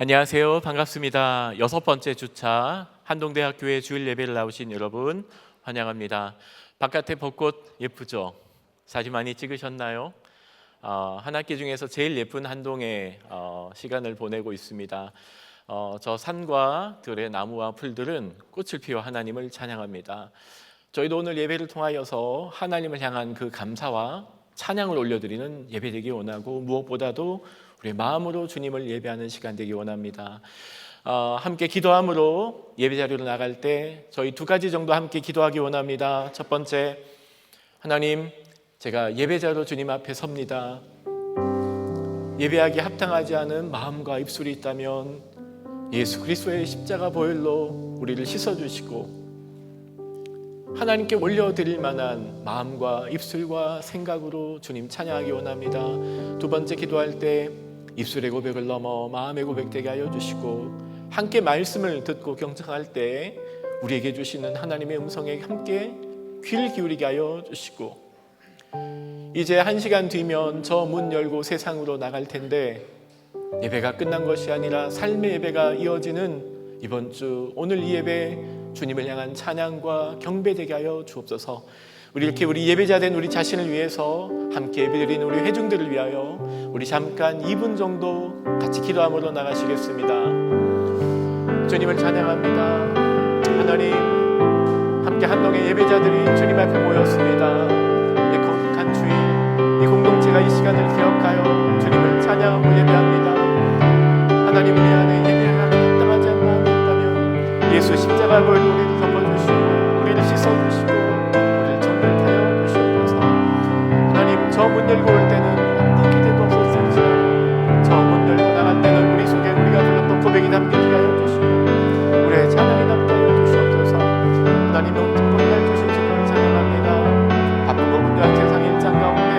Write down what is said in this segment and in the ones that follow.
안녕하세요. 반갑습니다. 6번째 주차 한동대학교의 주일 예배를 나오신 여러분 환영합니다. 바깥에 벚꽃 예쁘죠? 사진 많이 찍으셨나요? 한 학기 중에서 제일 예쁜 한동의 시간을 보내고 있습니다. 저 산과 들의 나무와 풀들은 꽃을 피워 하나님을 찬양합니다. 저희도 오늘 예배를 통하여서 하나님을 향한 그 감사와 찬양을 올려드리는 예배 되기 원하고, 무엇보다도 우리의 마음으로 주님을 예배하는 시간 되기 원합니다. 함께 기도함으로 예배 자리로 나갈 때 저희 두 가지 정도 함께 기도하기 원합니다. 첫 번째, 하나님, 제가 예배자로 주님 앞에 섭니다. 예배하기 합당하지 않은 마음과 입술이 있다면 예수 그리스도의 십자가 보혈로 우리를 씻어주시고 하나님께 올려드릴 만한 마음과 입술과 생각으로 주님 찬양하기 원합니다. 두 번째, 기도할 때 입술의 고백을 넘어 마음의 고백되게 하여 주시고, 함께 말씀을 듣고 경청할 때 우리에게 주시는 하나님의 음성에 함께 귀를 기울이게 하여 주시고, 이제 1시간 뒤면 저 문 열고 세상으로 나갈 텐데 예배가 끝난 것이 아니라 삶의 예배가 이어지는 이번 주, 오늘 이 예배 주님을 향한 찬양과 경배되게 하여 주옵소서. 우리 예배자 된 우리 자신을 위해서, 함께 예배드리는 우리 회중들을 위하여 우리 잠깐 2분 정도 같이 기도함으로 나가시겠습니다. 주님을 찬양합니다. 하나님, 함께 한동의 예배자들이 주님 앞에 모였습니다. 이 거룩한 주일, 이 공동체가 이 시간을 기억하여 주님을 찬양하고 예배합니다. 하나님, 우리 안에 예배하기 합당하지 않은 마음이 있다면 예수 십자가 보혈로 우리를 덮어주시고 우리를 씻어주시고 우리를 정결하여 주시옵소서. 하나님, 저 문 열고 올 때는 어떤 기대도 없었을지라도 저 문 열고 나갈 때는 우리 속에 우리가 불렀던 고백이 담기게 하여 주시고 우리의 찬양이 담게 하여 주시옵소서. 하나님, 오늘 특별히 날 주신 주님을 찬양합니다. 바쁘고 분주한 세상 일상 가운데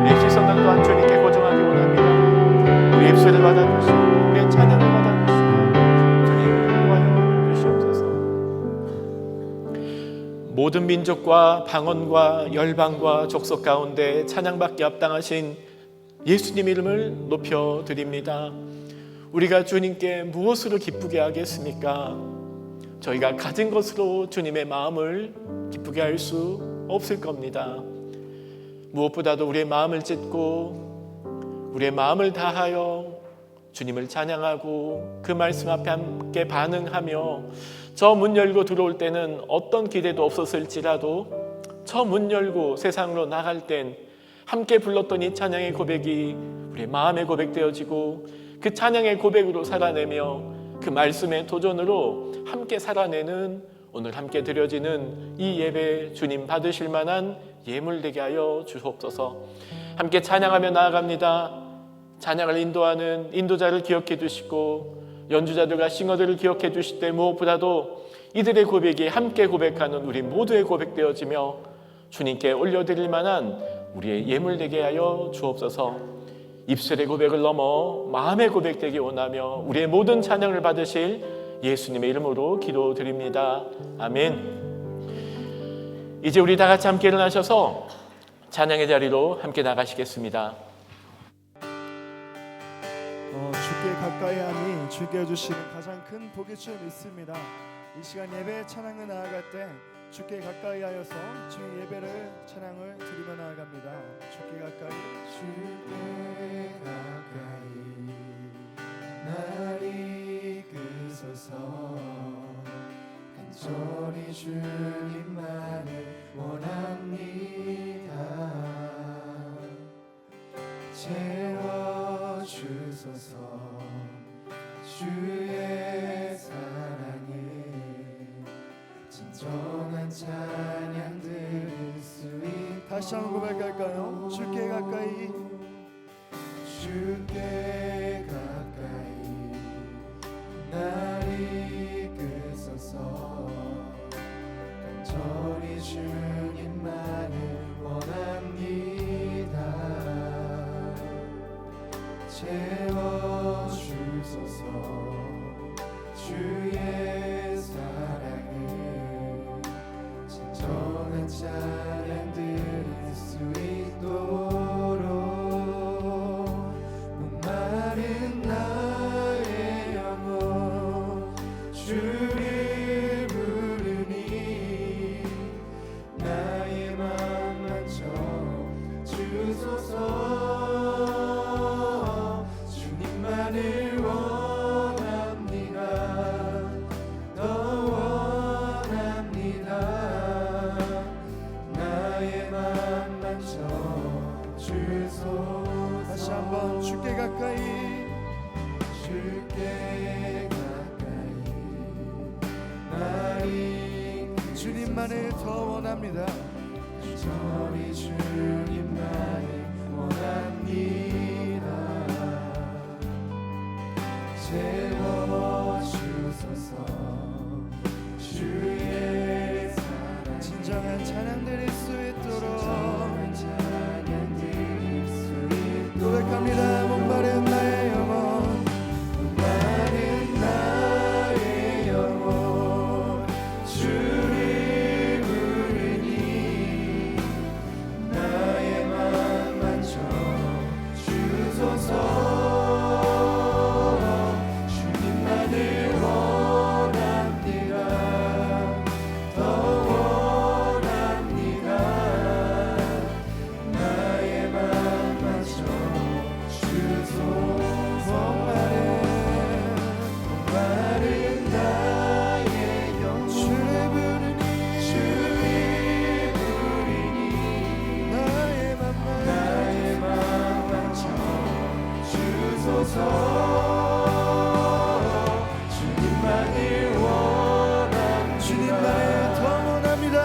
우리의 시선을 또한 주님께 고정하기 원합니다. 우리의 입술을 받아주시고 우리의 찬양을 받아주시고 모든 민족과 방언과 열방과 족속 가운데 찬양받기 합당하신 예수님 이름을 높여드립니다. 우리가 주님께 무엇으로 기쁘게 하겠습니까? 저희가 가진 것으로 주님의 마음을 기쁘게 할 수 없을 겁니다. 무엇보다도 우리의 마음을 찢고 우리의 마음을 다하여 주님을 찬양하고 그 말씀 앞에 함께 반응하며, 저 문 열고 들어올 때는 어떤 기대도 없었을지라도 저 문 열고 세상으로 나갈 땐 함께 불렀던 이 찬양의 고백이 우리의 마음의 고백되어지고 그 찬양의 고백으로 살아내며 그 말씀의 도전으로 함께 살아내는, 오늘 함께 드려지는 이 예배 주님 받으실 만한 예물되게 하여 주옵소서. 함께 찬양하며 나아갑니다. 찬양을 인도하는 인도자를 기억해 주시고 연주자들과 싱어들을 기억해 주실 때 무엇보다도 이들의 고백이 함께 고백하는 우리 모두의 고백되어지며 주님께 올려드릴 만한 우리의 예물되게 하여 주옵소서. 입술의 고백을 넘어 마음의 고백되기 원하며 우리의 모든 찬양을 받으실 예수님의 이름으로 기도드립니다. 아멘. 이제 우리 다 같이 함께 일어나셔서 찬양의 자리로 함께 나가시겠습니다. 주께 가까이함이 주께 주시는 가장 큰 복일 줄 믿습니다. 이 시간 예배 찬양을 나아갈 때 주께 가까이하여서 주의 예배를 찬양을 드리며 나아갑니다. 주께 가까이, 주께 가까이 날 이끄소서. 간절히 주님만을 원합니다. 채워주소서. 주의 사랑을 진정한 찬양 들을 수 있도록 다시 한번 고백할까요? 주께 가까이, 주께 가까이 날 이끄소서. 간절히 주님만을 원합니다. 채워주소서. 주의 사랑을 진정한 찬양 들을 수 있도록 목마른 나의 주님만을 더 원합니다. 저리 주님만을 원합니다. 채워주소서. 주의 사랑 진정한 찬양 드릴 수 있도록 찬양 드릴 수 있도록 고백합니다. 목마른 나의 영혼 목마른 나의 영혼 주를 부르니 나의 맘 만져 주소서. 주님만을 원합니다. 더 원합니다. 나의 맘 만져 주소서. 목마른 나의 영혼 주를 부르니 나의 맘만 나의 맘 만져 주소서. 주님만을 원합니다. 주님만을 더 원합니다.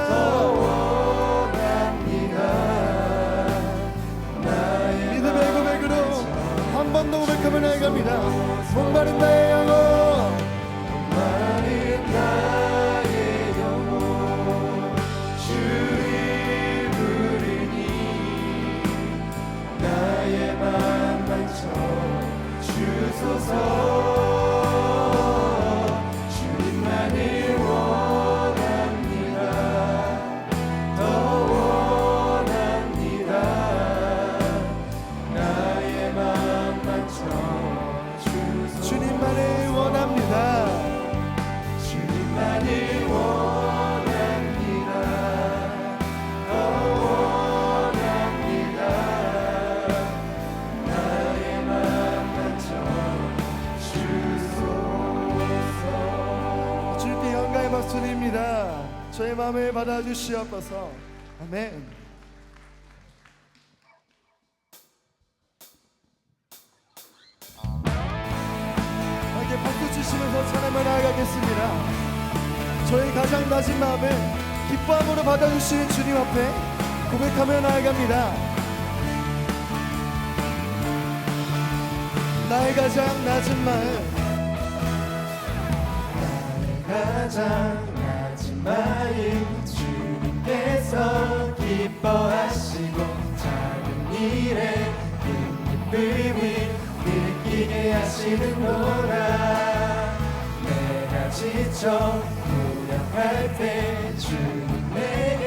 원합니다. 나의 믿음의 고백으로 한 번 더 고백하며 나아갑니다. 목마른 나의 영혼 목마른 나의 영혼 주를 부르니 나의 맘 만져 주소서. 주님만을 원합니다. 더 원합니다. 나의 맘 만져 주소서. 주님만을 원합니다. 주님만을 원합니다. 더 원합니다. 나의 맘 만져 주소서. 주님께 영광의 박수 드립니다. 저의 마음을 받아주시옵소서. 아멘. 함께 박수 치시면서 찬양을 나아가겠습니다. 저희 가장 낮은 마음을 기뻐함으로 받아주시는 주님 앞에 고백하며 나아갑니다. 나의 가장 낮은 마음 가장 낮은 마음 주님께서 기뻐하시고 작은 일에 큰 기쁨을 느끼게 하시는구나. 내가 지쳐 무력할 때 주님 내게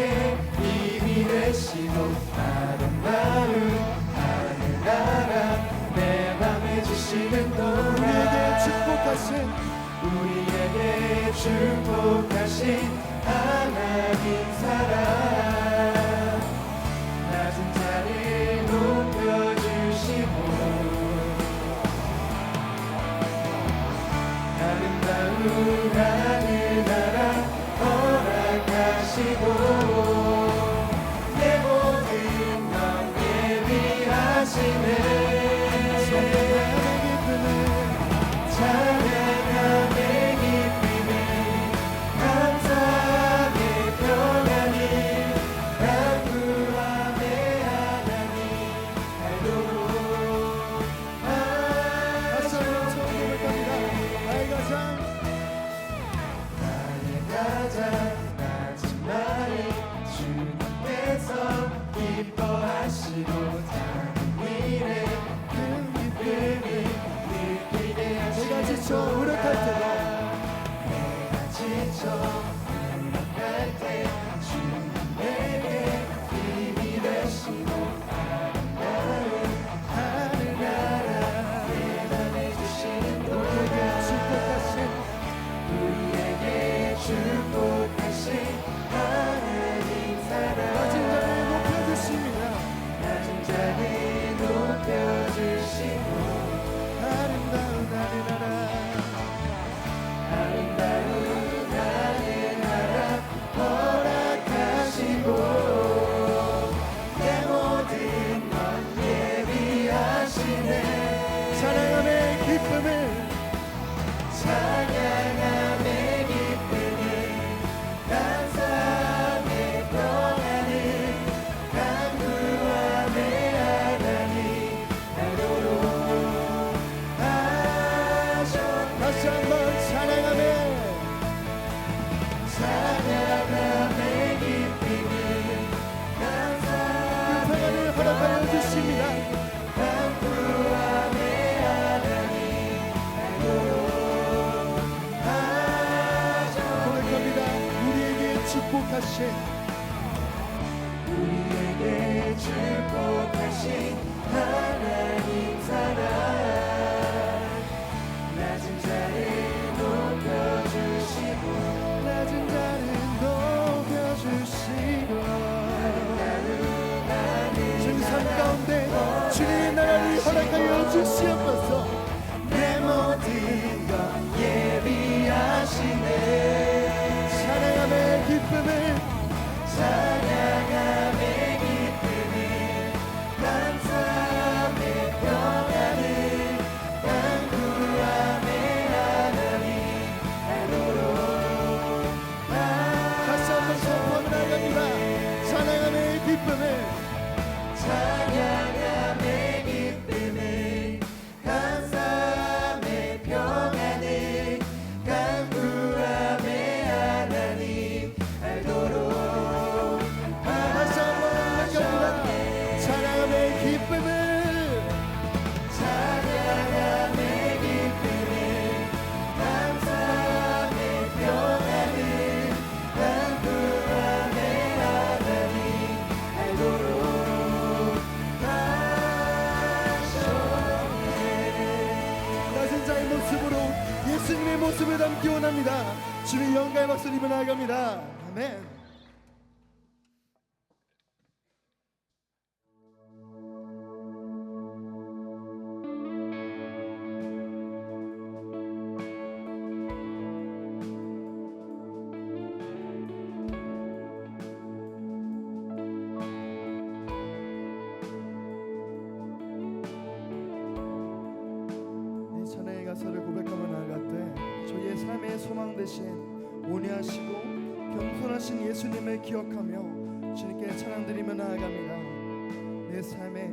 힘이 되시고 아름다운 하늘나라 내 맘에 주시는구나. 우리에게 축복하신 하나님 사랑 낮은 자를 높여주시고 아름다운 하늘나라 허락하시고 내 모든 맘 예비하시네. 찬양함의 기쁨에 감사 축복하신 우리에게 축복하신 하나님 사랑 낮은 자를 높여주시고 낮은 자를 높여주시고 주님 삶 가운데 주님의 나라를 허락하여 주시옵소서. 내 모든 것 예비하시네 찬양함의 기쁨을 찬양함의 기쁨을 감사함의 평안을 간구함의 하나님 알도록 다시 한번 선포하며 나아갑니다. 찬양함의 기쁨을 찬양함의 기쁨을 감사함의 평안을 간구함의 하나님 알도록 다시 한번 나아갑니다. 찬양함의 기쁨을 찬양함의 기쁨을 감사함의 평안을 간구함의 하나님 알도록 낮은 자의 모습으로 예수님의 모습을 담기 원합니다. 주님 영광의 박수 입어 나아갑니다. 아멘. 이 찬양의 가사를 고백하며 나아갈 때 저희의 삶의 소망 대신 온유하시고 겸손하신 예수님을 기억하며 주님께 찬양드리며 나아갑니다. 내 삶의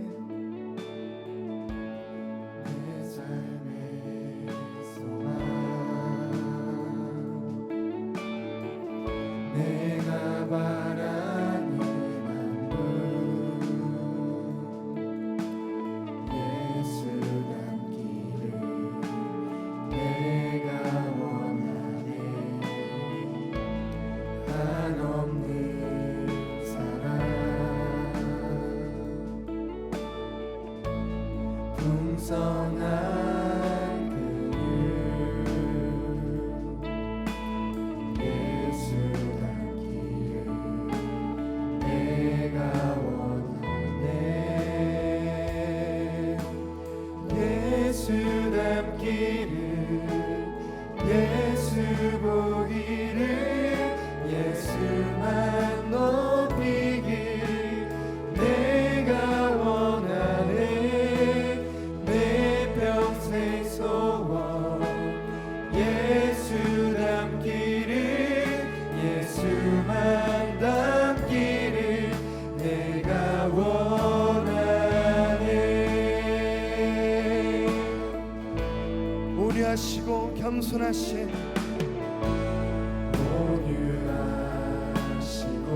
소망 내가 바라는 만분 예수 닮기를 내가 원하네 한없는 사랑 풍성한 그늘 예수 닮기를 내가 원하네 예수 닮기를 예수 보기를 예수만 높이길 내가 원하네 내 평생 소원 예수 닮기를 예수만 닮기를 내가 원하네 온유하시고 겸손하신 온유하시고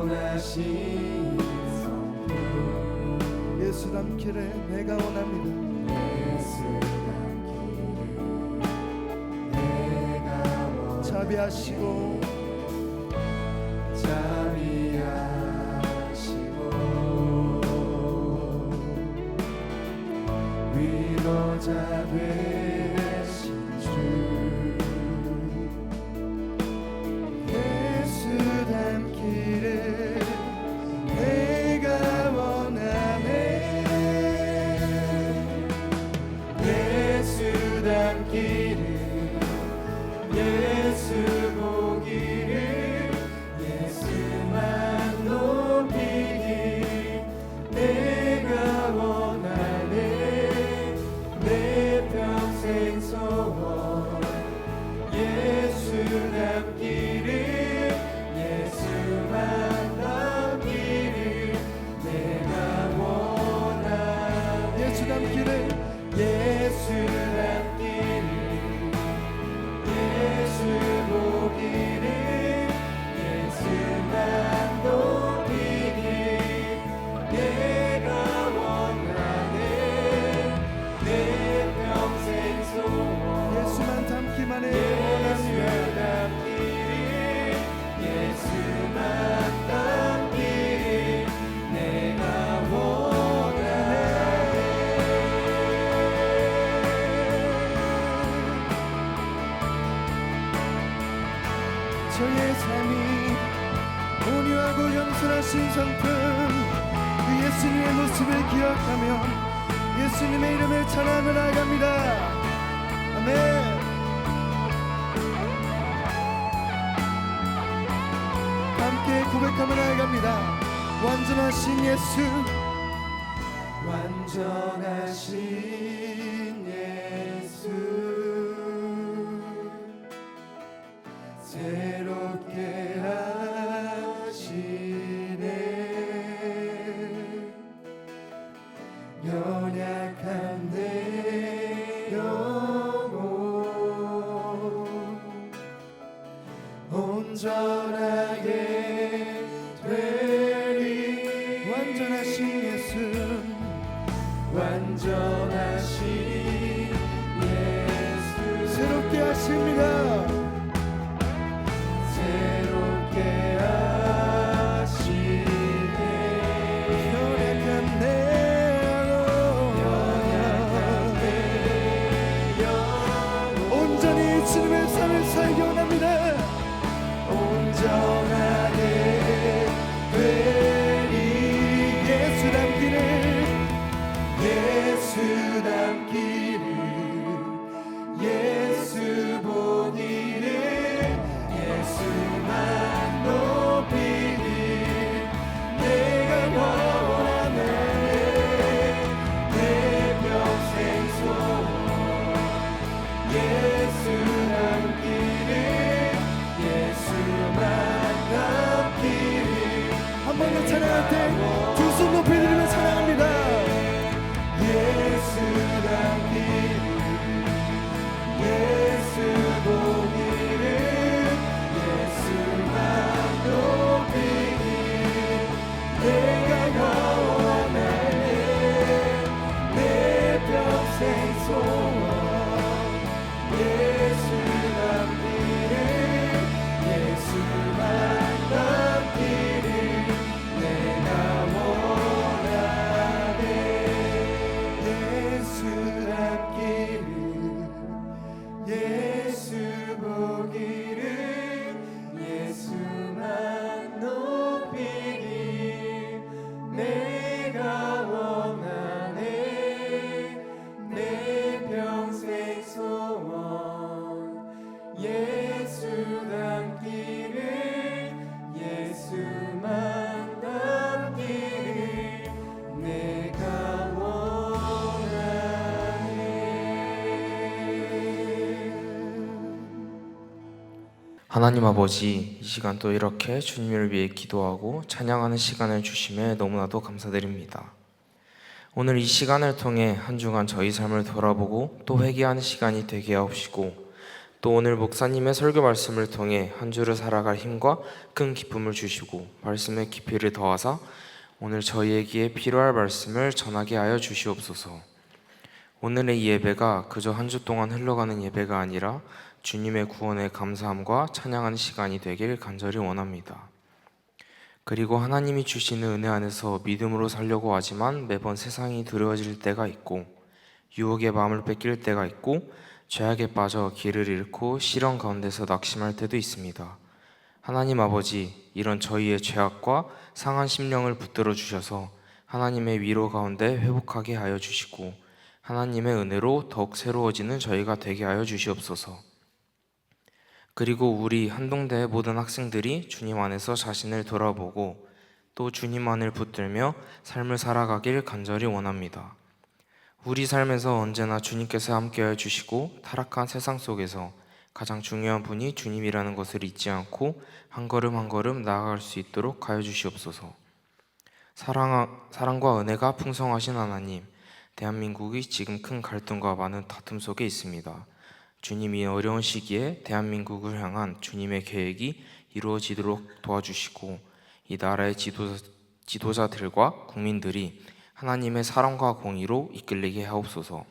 겸손하신 성품 예수 닮기를 내가 원합니다. 예수 닮기를 내가 원하네 자비하시고 자비하시고 위로자 되신 주 예수 닮기를 내가 원하네 예수 닮기를 예수 보기를 예수만 높이길 내가 원하네 내 평생 소원 예수 닮기를 예수만 닮기를 내가 원하네 예수 닮기를 예수 닮기를 저의 삶이 온유하고 겸손하신 성품 그 예수님의 모습을 기억하며 예수님의 이름을 찬양하며 나아갑니다. 아멘. 함께 고백하며 나아갑니다. 완전하신 예수, 완전하신 예수, 새롭게 하시네. 연약한 내 영혼 온전하게 되리. 완전하신 예수, 완전하신 예수, 새롭게 하십니다. 새롭게 하시네. 연약한 내 영혼 온전히 주님의 삶을 살기 원합니다. 온전하게 되리. 예수 닮기를, 예수 닮기를, 예수 보기를, 예수만 높이길 내가 원하네. 내 평생 소원 예수 닮기를, 예수만 닮기를. 한 번 더 찬양할 때 두 손 높이 들으며 찬양합니다. 예수 닮기를, 예수 보기를, 예수만 높이길 내가 원하네. 내 평생 소원 예수 닮기를, 예수만 닮기를 내가 원하네. 예수 닮기를, 예수 보기를, 예수만 높이길 내가 원하네. 내 평생 소원 예수 닮기를, 예수만 닮기를 내가 원하네. 하나님 아버지, 이 시간 또 이렇게 주님을 위해 기도하고 찬양하는 시간을 주심에 너무나도 감사드립니다. 오늘 이 시간을 통해 한 주간 저희 삶을 돌아보고 또 회개하는 시간이 되게 하옵시고, 또 오늘 목사님의 설교 말씀을 통해 한 주를 살아갈 힘과 큰 기쁨을 주시고 말씀의 깊이를 더하사 오늘 저희에게 필요할 말씀을 전하게 하여 주시옵소서. 오늘의 이 예배가 그저 한 주 동안 흘러가는 예배가 아니라 주님의 구원에 감사함과 찬양하는 시간이 되길 간절히 원합니다. 그리고 하나님이 주시는 은혜 안에서 믿음으로 살려고 하지만 매번 세상이 두려워질 때가 있고 유혹의 마음을 뺏길 때가 있고 죄악에 빠져 길을 잃고 시련 가운데서 낙심할 때도 있습니다. 하나님 아버지, 이런 저희의 죄악과 상한 심령을 붙들어 주셔서 하나님의 위로 가운데 회복하게 하여 주시고 하나님의 은혜로 더욱 새로워지는 저희가 되게 하여 주시옵소서. 그리고 우리 한동대의 모든 학생들이 주님 안에서 자신을 돌아보고 또 주님 안을 붙들며 삶을 살아가길 간절히 원합니다. 우리 삶에서 언제나 주님께서 함께하여 주시고 타락한 세상 속에서 가장 중요한 분이 주님이라는 것을 잊지 않고 한 걸음 한 걸음 나아갈 수 있도록 하여 주시옵소서. 사랑과 은혜가 풍성하신 하나님, 대한민국이 지금 큰 갈등과 많은 다툼 속에 있습니다. 주님이 어려운 시기에 대한민국을 향한 주님의 계획이 이루어지도록 도와주시고 이 나라의 지도자들과 국민들이 하나님의 사랑과 공의로 이끌리게 하옵소서.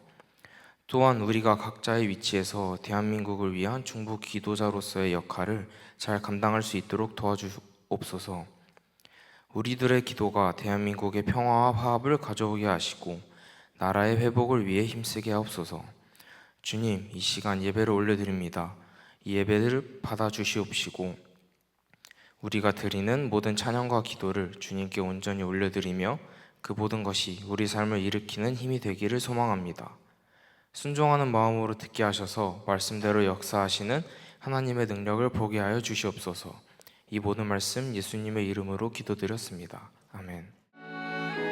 또한 우리가 각자의 위치에서 대한민국을 위한 중보 기도자로서의 역할을 잘 감당할 수 있도록 도와주옵소서. 우리들의 기도가 대한민국의 평화와 화합을 가져오게 하시고 나라의 회복을 위해 힘쓰게 하옵소서. 주님, 이 시간 예배를 올려드립니다. 이 예배를 받아주시옵시고 우리가 드리는 모든 찬양과 기도를 주님께 온전히 올려드리며 그 모든 것이 우리 삶을 일으키는 힘이 되기를 소망합니다. 순종하는 마음으로 듣게 하셔서 말씀대로 역사하시는 하나님의 능력을 보게 하여 주시옵소서. 이 모든 말씀 예수님의 이름으로 기도드렸습니다. 아멘. 아멘.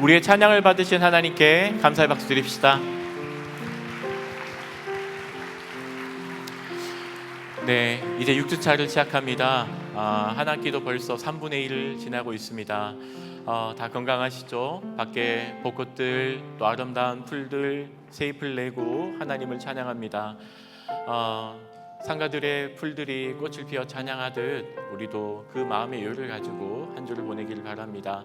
우리의 찬양을 받으신 하나님께 감사의 박수 드립시다. 네, 이제 6주차를 시작합니다. 한 학기도 벌써 3분의 1을 지나고 있습니다. 다 건강하시죠? 밖에 벚꽃들, 또 아름다운 풀들, 새잎을 내고 하나님을 찬양합니다. 상가들의 풀들이 꽃을 피워 찬양하듯 우리도 그 마음의 여유를 가지고 한 주를 보내기를 바랍니다.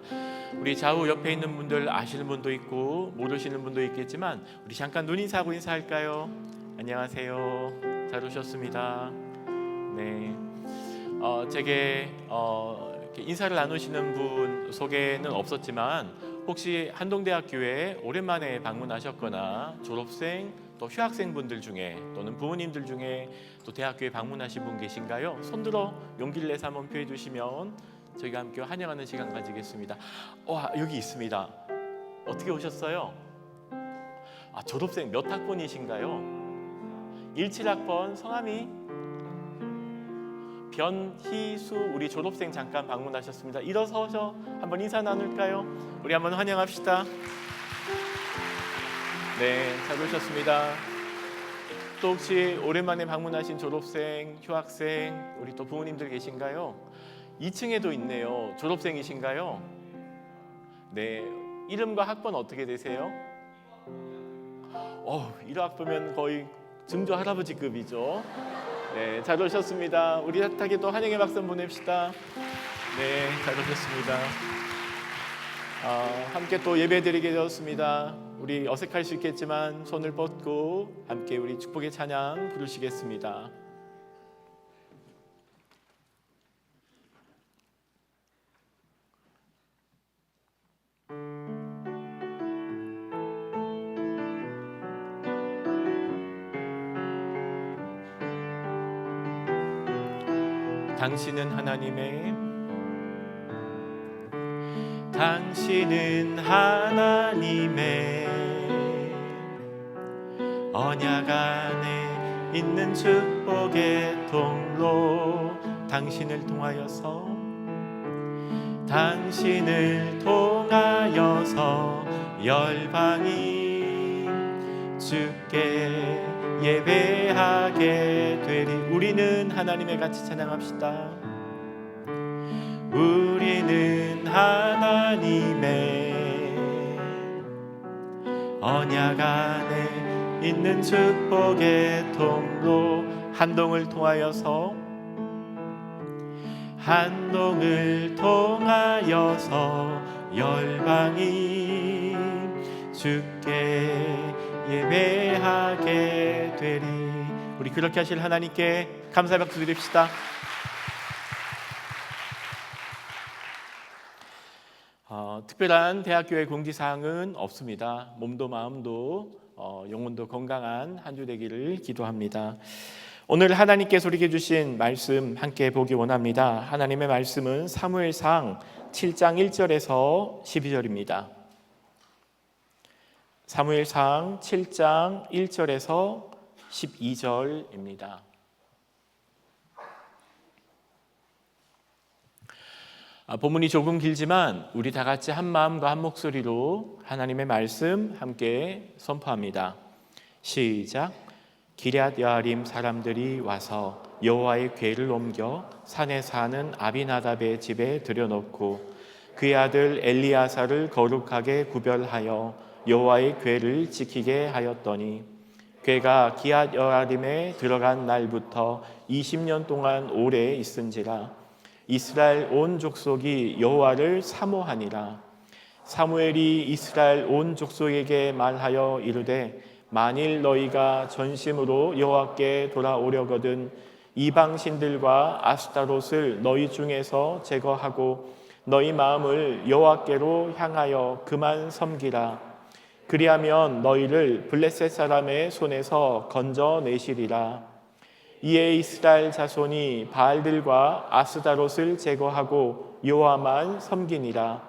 우리 좌우 옆에 있는 분들 아시는 분도 있고 모르시는 분도 있겠지만 우리 잠깐 눈인사하고 인사할까요? 안녕하세요. 잘 오셨습니다. 네, 제게 이렇게 인사를 나누시는 분 소개는 없었지만 혹시 한동대학교에 오랜만에 방문하셨거나 졸업생 또 휴학생분들 중에 또는 부모님들 중에 또 대학교에 방문하신 분 계신가요? 손들어 용기를 내서 한번 표해 주시면 저희가 함께 환영하는 시간 가지겠습니다. 여기 있습니다. 어떻게 오셨어요? 졸업생 몇 학번이신가요? 17학번. 성함이 변희수. 우리 졸업생 잠깐 방문하셨습니다. 일어서서 한번 인사 나눌까요? 우리 한번 환영합시다. 네, 잘 오셨습니다. 또 혹시 오랜만에 방문하신 졸업생, 휴학생, 우리 또 부모님들 계신가요? 2층에도 있네요. 졸업생이신가요? 네, 이름과 학번 어떻게 되세요? 1학번면 거의 증조 할아버지급이죠. 네, 잘 오셨습니다. 우리 따뜻하게 또 환영의 박수 한번 보냅시다. 네, 잘 오셨습니다. 함께 또 예배드리게 되었습니다. 우리 어색할 수 있겠지만 손을 뻗고 함께 우리 축복의 찬양 부르시겠습니다. 당신은 하나님의 언약 안에 있는 축복의 통로. 당신을 통하여서 열방이 주께 예배하게 되리. 우리는 하나님의 같이 찬양합시다. 우리는 하나님의 언약 안에 있는 축복의 통로. 한동을 통하여서 열방이 주께 예배하게 되리. 우리 그렇게 하실 하나님께 감사의 박수 드립시다. 특별한 대학교의 공지사항은 없습니다. 몸도 마음도 영혼도 건강한 한 주 되기를 기도합니다. 오늘 하나님께서 우리에게 주신 말씀 함께 보기 원합니다. 하나님의 말씀은 사무엘상 7장 1절에서 12절입니다. 사무엘상 7장 1절에서 12절입니다. 본문이 조금 길지만 우리 다 같이 한 마음과 한 목소리로 하나님의 말씀 함께 선포합니다. 시작. 기럇 여아림 사람들이 와서 여호와의 궤를 옮겨 산에 사는 아비나답의 집에 들여놓고 그의 아들 엘리야사를 거룩하게 구별하여 여호와의 궤를 지키게 하였더니 궤가 기럇 여아림에 들어간 날부터 20년 동안 오래 있은지라. 이스라엘 온 족속이 여호와를 사모하니라. 사무엘이 이스라엘 온 족속에게 말하여 이르되 만일 너희가 전심으로 여호와께 돌아오려거든 이방 신들과 아스타롯을 너희 중에서 제거하고 너희 마음을 여호와께로 향하여 그만 섬기라. 그리하면 너희를 블레셋 사람의 손에서 건져내시리라. 이에 이스라엘 자손이 바알들과 아스타롯을 제거하고 여호와만 섬기니라.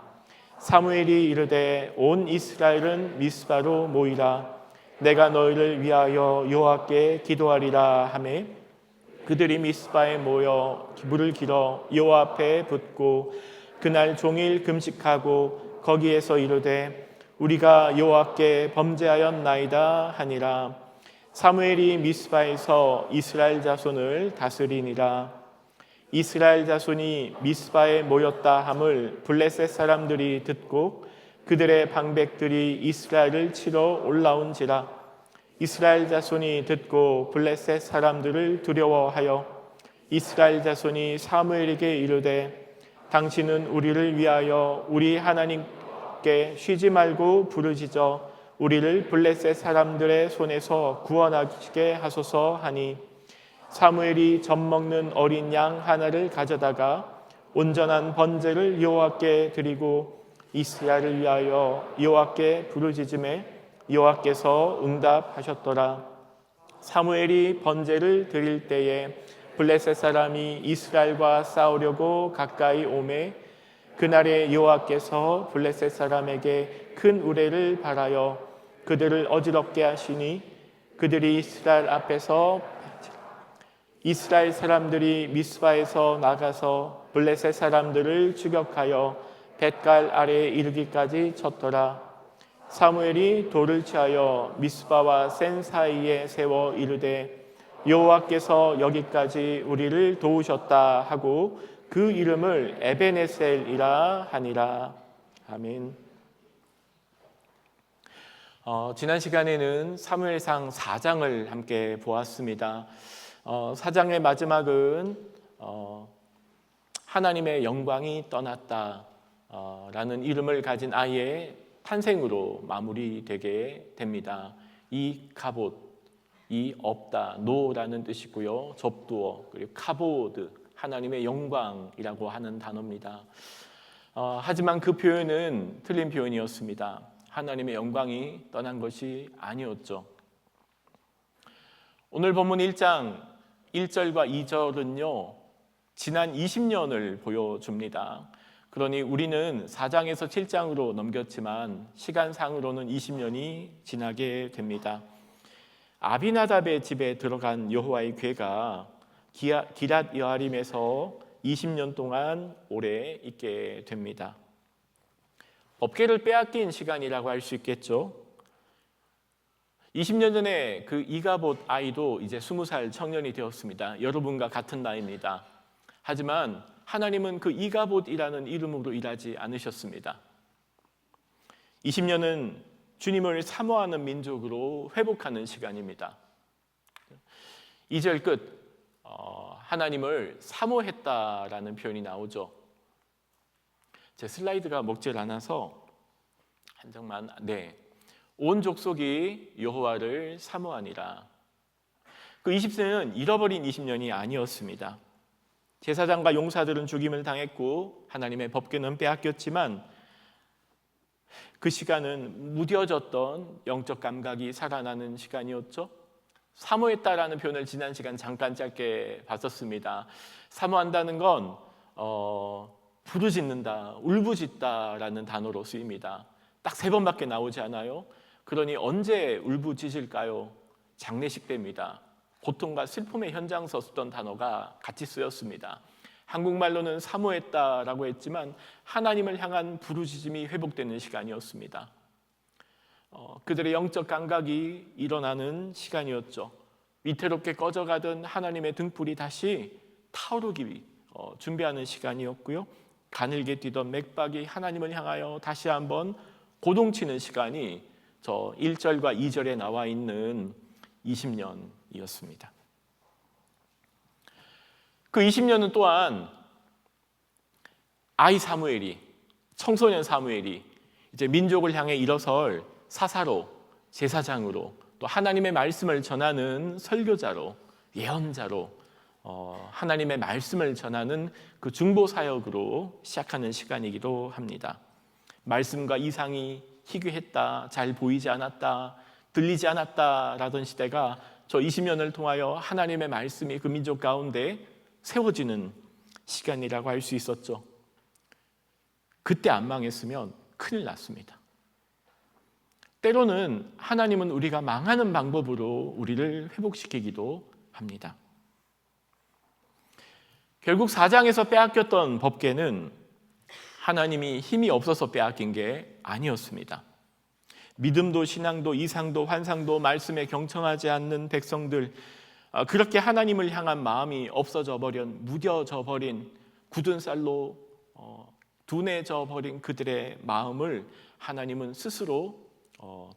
사무엘이 이르되 온 이스라엘은 미스바로 모이라. 내가 너희를 위하여 여호와께 기도하리라 하매 그들이 미스바에 모여 물을 길어 여호와 앞에 붓고 그날 종일 금식하고 거기에서 이르되 우리가 여호와께 범죄하였나이다 하니라. 사무엘이 미스바에서 이스라엘 자손을 다스리니라. 이스라엘 자손이 미스바에 모였다 함을 블레셋 사람들이 듣고 그들의 방백들이 이스라엘을 치러 올라온지라. 이스라엘 자손이 듣고 블레셋 사람들을 두려워하여 이스라엘 자손이 사무엘에게 이르되 당신은 우리를 위하여 우리 하나님께 쉬지 말고 부르짖어 우리를 블레셋 사람들의 손에서 구원하게 하소서 하니 사무엘이 젖먹는 어린 양 하나를 가져다가 온전한 번제를 여호와께 드리고 이스라엘을 위하여 여호와께 부르짖음에 여호와께서 응답하셨더라. 사무엘이 번제를 드릴 때에 블레셋 사람이 이스라엘과 싸우려고 가까이 오매 그날에 여호와께서 블레셋 사람에게 큰 우레를 발하여 그들을 어지럽게 하시니 그들이 이스라엘 앞에서 이스라엘 사람들이 미스바에서 나가서 블레셋 사람들을 추격하여 벳갈 아래에 이르기까지 쳤더라. 사무엘이 돌을 취하여 미스바와 센 사이에 세워 이르되 여호와께서 여기까지 우리를 도우셨다 하고 그 이름을 에베네셀이라 하니라. 아멘. 지난 시간에는 사무엘상 4장을 함께 보았습니다. 4장의 마지막은 하나님의 영광이 떠났다 라는 이름을 가진 아이의 탄생으로 마무리되게 됩니다. 이 갑옷, 이 없다, 노라는 뜻이고요. 접두어, 그리고 카보드, 하나님의 영광이라고 하는 단어입니다. 하지만 그 표현은 틀린 표현이었습니다. 하나님의 영광이 떠난 것이 아니었죠. 오늘 본문 1장 1절과 2절은요, 지난 20년을 보여줍니다. 그러니 우리는 4장에서 7장으로 넘겼지만 시간상으로는 20년이 지나게 됩니다. 아비나답의 집에 들어간 여호와의 궤가 기랏 여아림에서 20년 동안 오래 있게 됩니다. 법궤를 빼앗긴 시간이라고 할 수 있겠죠. 20년 전에 그 이가봇 아이도 이제 20살 청년이 되었습니다. 여러분과 같은 나이입니다. 하지만 하나님은 그 이가봇이라는 이름으로 일하지 않으셨습니다. 20년은 주님을 사모하는 민족으로 회복하는 시간입니다. 2절 끝, 하나님을 사모했다라는 표현이 나오죠. 제 슬라이드가 먹질 않아서 한 장만. 온 족속이 여호와를 사모하니라. 그 20세는 잃어버린 20년이 아니었습니다. 제사장과 용사들은 죽임을 당했고 하나님의 법궤는 빼앗겼지만 그 시간은 무뎌졌던 영적 감각이 살아나는 시간이었죠. 사모했다라는 표현을 지난 시간 잠깐 짧게 봤었습니다. 사모한다는 건 부르짖는다, 울부짖다라는 단어로 쓰입니다. 딱 3번밖에 나오지 않아요. 그러니 언제 울부짖을까요? 장례식 때입니다. 고통과 슬픔의 현장서 쓰던 단어가 같이 쓰였습니다. 한국말로는 사모했다라고 했지만 하나님을 향한 부르짖음이 회복되는 시간이었습니다. 그들의 영적 감각이 일어나는 시간이었죠. 위태롭게 꺼져가던 하나님의 등불이 다시 타오르기 준비하는 시간이었고요. 가늘게 뛰던 맥박이 하나님을 향하여 다시 한번 고동치는 시간이 저 1절과 2절에 나와 있는 20년이었습니다. 그 20년은 또한 아이 사무엘이, 청소년 사무엘이 이제 민족을 향해 일어설 사사로, 제사장으로, 또 하나님의 말씀을 전하는 설교자로, 예언자로 하나님의 말씀을 전하는 그 중보 사역으로 시작하는 시간이기도 합니다. 말씀과 이상이 희귀했다, 잘 보이지 않았다, 들리지 않았다라던 시대가 저 20년을 통하여 하나님의 말씀이 그 민족 가운데 세워지는 시간이라고 할 수 있었죠. 그때 안 망했으면 큰일 났습니다. 때로는 하나님은 우리가 망하는 방법으로 우리를 회복시키기도 합니다. 결국 4장에서 빼앗겼던 법궤는 하나님이 힘이 없어서 빼앗긴 게 아니었습니다. 믿음도 신앙도 이상도 환상도 말씀에 경청하지 않는 백성들, 그렇게 하나님을 향한 마음이 없어져 버린, 무뎌져 버린, 굳은 쌀로 둔해져 버린 그들의 마음을 하나님은 스스로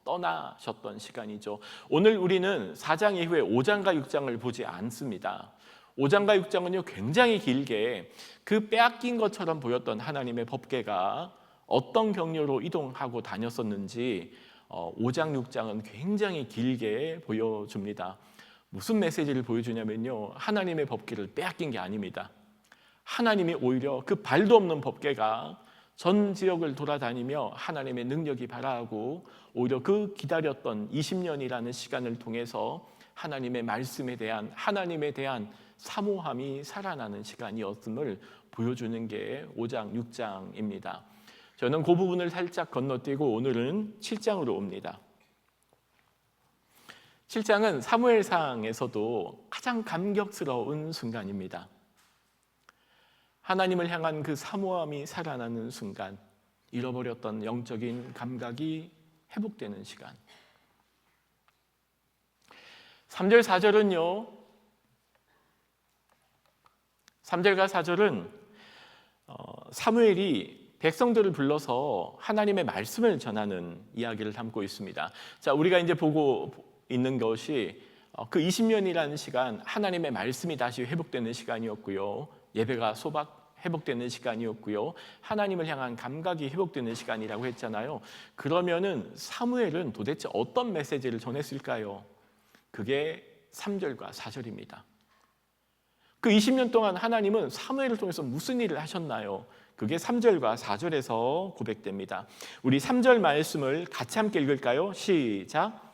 떠나셨던 시간이죠. 오늘 우리는 4장 이후에 5장과 6장을 보지 않습니다. 5장과 6장은요 굉장히 길게 그 빼앗긴 것처럼 보였던 하나님의 법궤가 어떤 경로로 이동하고 다녔었는지 5장, 6장은 굉장히 길게 보여줍니다. 무슨 메시지를 보여주냐면요, 하나님의 법궤를 빼앗긴 게 아닙니다. 하나님이 오히려 그 발도 없는 법궤가 전 지역을 돌아다니며 하나님의 능력이 발하고 오히려 그 기다렸던 20년이라는 시간을 통해서 하나님의 말씀에 대한, 하나님에 대한 사모함이 살아나는 시간이었음을 보여주는 게 5장, 6장입니다. 저는 그 부분을 살짝 건너뛰고 오늘은 7장으로 옵니다. 7장은 사무엘상에서도 가장 감격스러운 순간입니다. 하나님을 향한 그 사모함이 살아나는 순간, 잃어버렸던 영적인 감각이 회복되는 시간. 3절, 4절은요, 3절과 4절은 사무엘이 백성들을 불러서 하나님의 말씀을 전하는 이야기를 담고 있습니다. 자, 우리가 이제 보고 있는 것이 그 20년이라는 시간, 하나님의 말씀이 다시 회복되는 시간이었고요, 예배가 소박 회복되는 시간이었고요, 하나님을 향한 감각이 회복되는 시간이라고 했잖아요. 그러면은 사무엘은 도대체 어떤 메시지를 전했을까요? 그게 3절과 4절입니다. 그 20년 동안 하나님은 사무엘을 통해서 무슨 일을 하셨나요? 그게 3절과 4절에서 고백됩니다. 우리 3절 말씀을 같이 함께 읽을까요? 시작.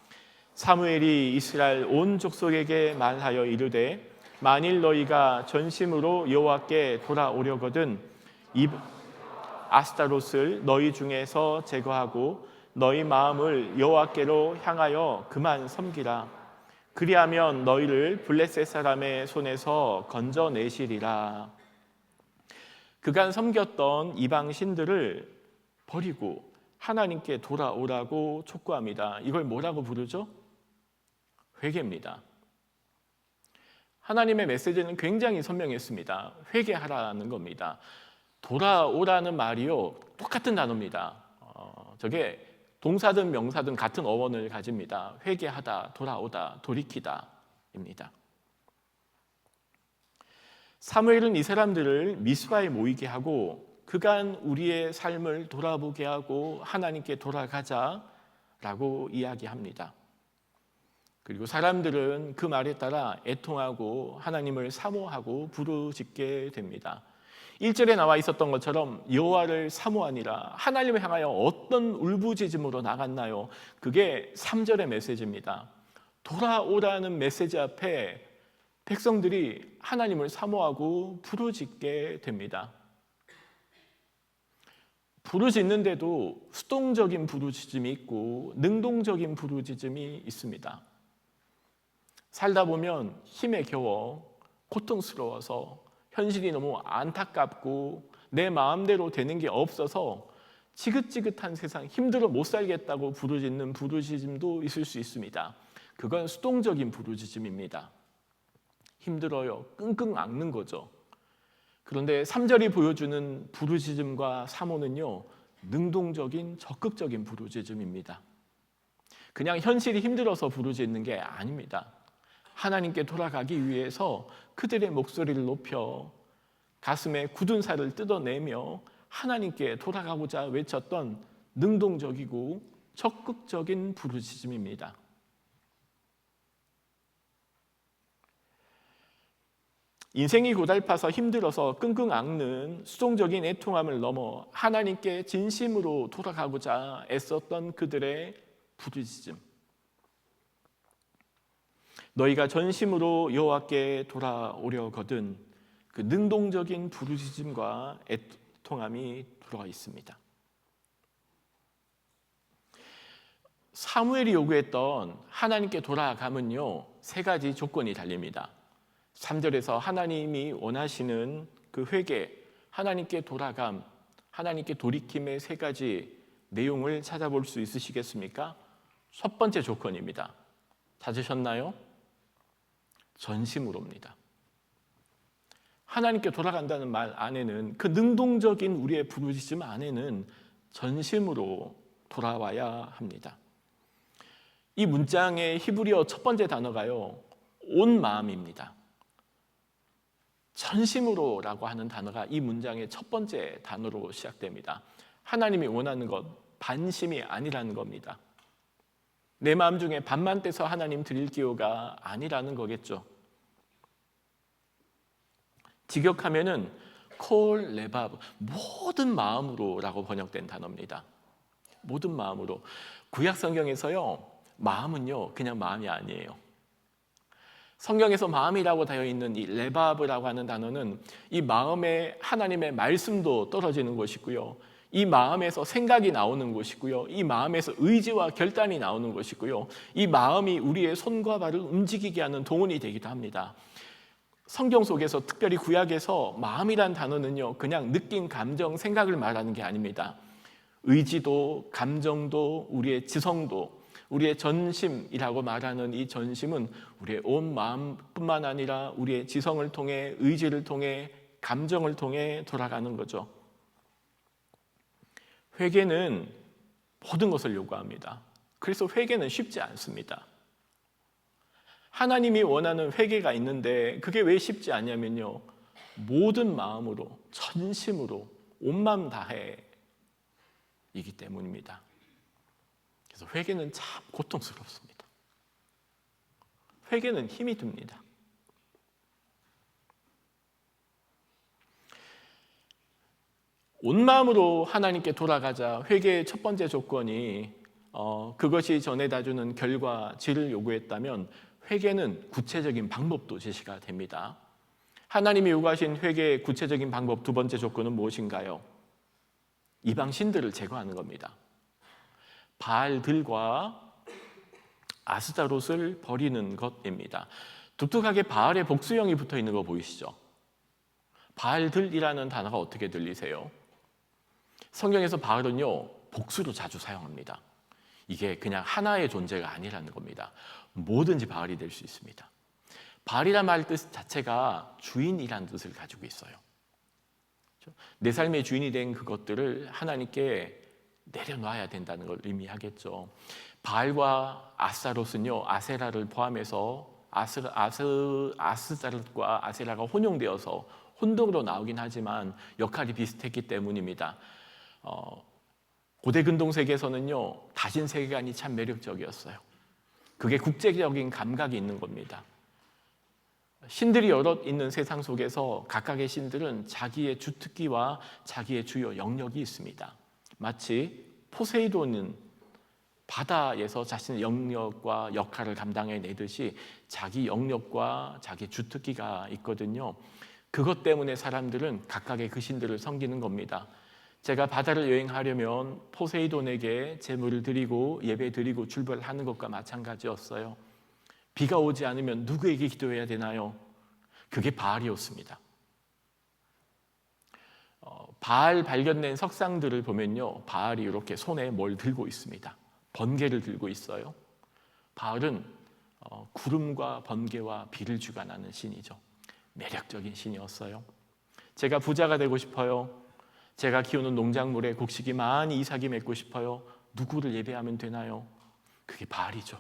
사무엘이 이스라엘 온 족속에게 말하여 이르되 만일 너희가 전심으로 여호와께 돌아오려거든 아스타롯을 너희 중에서 제거하고 너희 마음을 여호와께로 향하여 그만 섬기라. 그리하면 너희를 블레셋 사람의 손에서 건져내시리라. 그간 섬겼던 이방 신들을 버리고 하나님께 돌아오라고 촉구합니다. 이걸 뭐라고 부르죠? 회개입니다. 하나님의 메시지는 굉장히 선명했습니다. 회개하라는 겁니다. 돌아오라는 말이요, 똑같은 단어입니다. 저게 동사든 명사든 같은 어원을 가집니다. 회개하다, 돌아오다, 돌이키다입니다. 사무엘은 이 사람들을 미스바에 모이게 하고 그간 우리의 삶을 돌아보게 하고 하나님께 돌아가자라고 이야기합니다. 그리고 사람들은 그 말에 따라 애통하고 하나님을 사모하고 부르짖게 됩니다. 1절에 나와 있었던 것처럼 여호와를 사모하니라. 하나님을 향하여 어떤 울부짖음으로 나갔나요? 그게 3절의 메시지입니다. 돌아오라는 메시지 앞에 백성들이 하나님을 사모하고 부르짖게 됩니다. 부르짖는데도 수동적인 부르짖음이 있고 능동적인 부르짖음이 있습니다. 살다 보면 힘에 겨워 고통스러워서 현실이 너무 안타깝고 내 마음대로 되는 게 없어서 지긋지긋한 세상, 힘들어 못 살겠다고 부르짖는 부르짖음도 있을 수 있습니다. 그건 수동적인 부르짖음입니다. 힘들어요. 끙끙 앓는 거죠. 그런데 3절이 보여주는 부르짖음과 사모는요, 능동적인 적극적인 부르짖음입니다. 그냥 현실이 힘들어서 부르짖는 게 아닙니다. 하나님께 돌아가기 위해서 그들의 목소리를 높여 가슴에 굳은 살을 뜯어내며 하나님께 돌아가고자 외쳤던 능동적이고 적극적인 부르짖음입니다. 인생이 고달파서 힘들어서 끙끙 앓는 수동적인 애통함을 넘어 하나님께 진심으로 돌아가고자 애썼던 그들의 부르짖음. 너희가 전심으로 여호와께 돌아오려거든, 그 능동적인 부르짖음과 애통함이 들어가 있습니다. 사무엘이 요구했던 하나님께 돌아감은요, 세 가지 조건이 달립니다. 3절에서 하나님이 원하시는 그 회개, 하나님께 돌아감, 하나님께 돌이킴의 세 가지 내용을 찾아볼 수 있으시겠습니까? 첫 번째 조건입니다. 찾으셨나요? 전심으로입니다. 하나님께 돌아간다는 말 안에는, 그 능동적인 우리의 부르짖음 안에는 전심으로 돌아와야 합니다. 이 문장의 히브리어 첫 번째 단어가요, 온 마음입니다. 전심으로라고 하는 단어가 이 문장의 첫 번째 단어로 시작됩니다. 하나님이 원하는 것, 반심이 아니라는 겁니다. 내 마음 중에 반만 떼서 하나님 드릴 기호가 아니라는 거겠죠. 직역하면은 콜 레바브, 모든 마음으로라고 번역된 단어입니다. 모든 마음으로. 구약 성경에서요, 마음은요 그냥 마음이 아니에요. 성경에서 마음이라고 되어 있는 이 레바브라고 하는 단어는 이 마음에 하나님의 말씀도 떨어지는 것이고요, 이 마음에서 생각이 나오는 것이고요, 이 마음에서 의지와 결단이 나오는 것이고요, 이 마음이 우리의 손과 발을 움직이게 하는 동원이 되기도 합니다. 성경 속에서, 특별히 구약에서 마음이란 단어는요 그냥 느낀 감정, 생각을 말하는 게 아닙니다. 의지도, 감정도, 우리의 지성도, 우리의 전심이라고 말하는 이 전심은 우리의 온 마음뿐만 아니라 우리의 지성을 통해, 의지를 통해, 감정을 통해 돌아가는 거죠. 회개는 모든 것을 요구합니다. 그래서 회개는 쉽지 않습니다. 하나님이 원하는 회개가 있는데 그게 왜 쉽지 않냐면요, 모든 마음으로, 전심으로, 온 마음 다해 이기 때문입니다. 그래서 회개는 참 고통스럽습니다. 회개는 힘이 듭니다. 온 마음으로 하나님께 돌아가자. 회개의 첫 번째 조건이 그것이 전해다주는 결과질을 요구했다면, 회개는 구체적인 방법도 제시가 됩니다. 하나님이 요구하신 회개의 구체적인 방법 두 번째 조건은 무엇인가요? 이방 신들을 제거하는 겁니다. 바알들과 아스타롯을 버리는 것입니다. 독특하게 바알의 복수형이 붙어 있는 거 보이시죠? 바알들이라는 단어가 어떻게 들리세요? 성경에서 바알은요 복수로 자주 사용합니다. 이게 그냥 하나의 존재가 아니라는 겁니다. 뭐든지 바알이 될 수 있습니다. 바알이란 말 뜻 자체가 주인이라는 뜻을 가지고 있어요. 내 삶의 주인이 된 그것들을 하나님께 내려놔야 된다는 걸 의미하겠죠. 바알과 아스타롯은요 아세라를 포함해서 아스타롯과 아세라가 혼용되어서 혼동으로 나오긴 하지만 역할이 비슷했기 때문입니다. 고대 근동 세계에서는요 다신 세계관이 참 매력적이었어요. 그게 국제적인 감각이 있는 겁니다. 신들이 여럿 있는 세상 속에서 각각의 신들은 자기의 주특기와 자기의 주요 영역이 있습니다. 마치 포세이돈은 바다에서 자신의 영역과 역할을 감당해내듯이 자기 영역과 자기 주특기가 있거든요. 그것 때문에 사람들은 각각의 그 신들을 섬기는 겁니다. 제가 바다를 여행하려면 포세이돈에게 제물을 드리고 예배 드리고 출발하는 것과 마찬가지였어요. 비가 오지 않으면 누구에게 기도해야 되나요? 그게 바알이었습니다. 바알 발견된 석상들을 보면요 바알이 이렇게 손에 뭘 들고 있습니다. 번개를 들고 있어요. 바알은 구름과 번개와 비를 주관하는 신이죠. 매력적인 신이었어요. 제가 부자가 되고 싶어요. 제가 키우는 농작물에 곡식이 많이 이삭이 맺고 싶어요. 누구를 예배하면 되나요? 그게 바알이죠.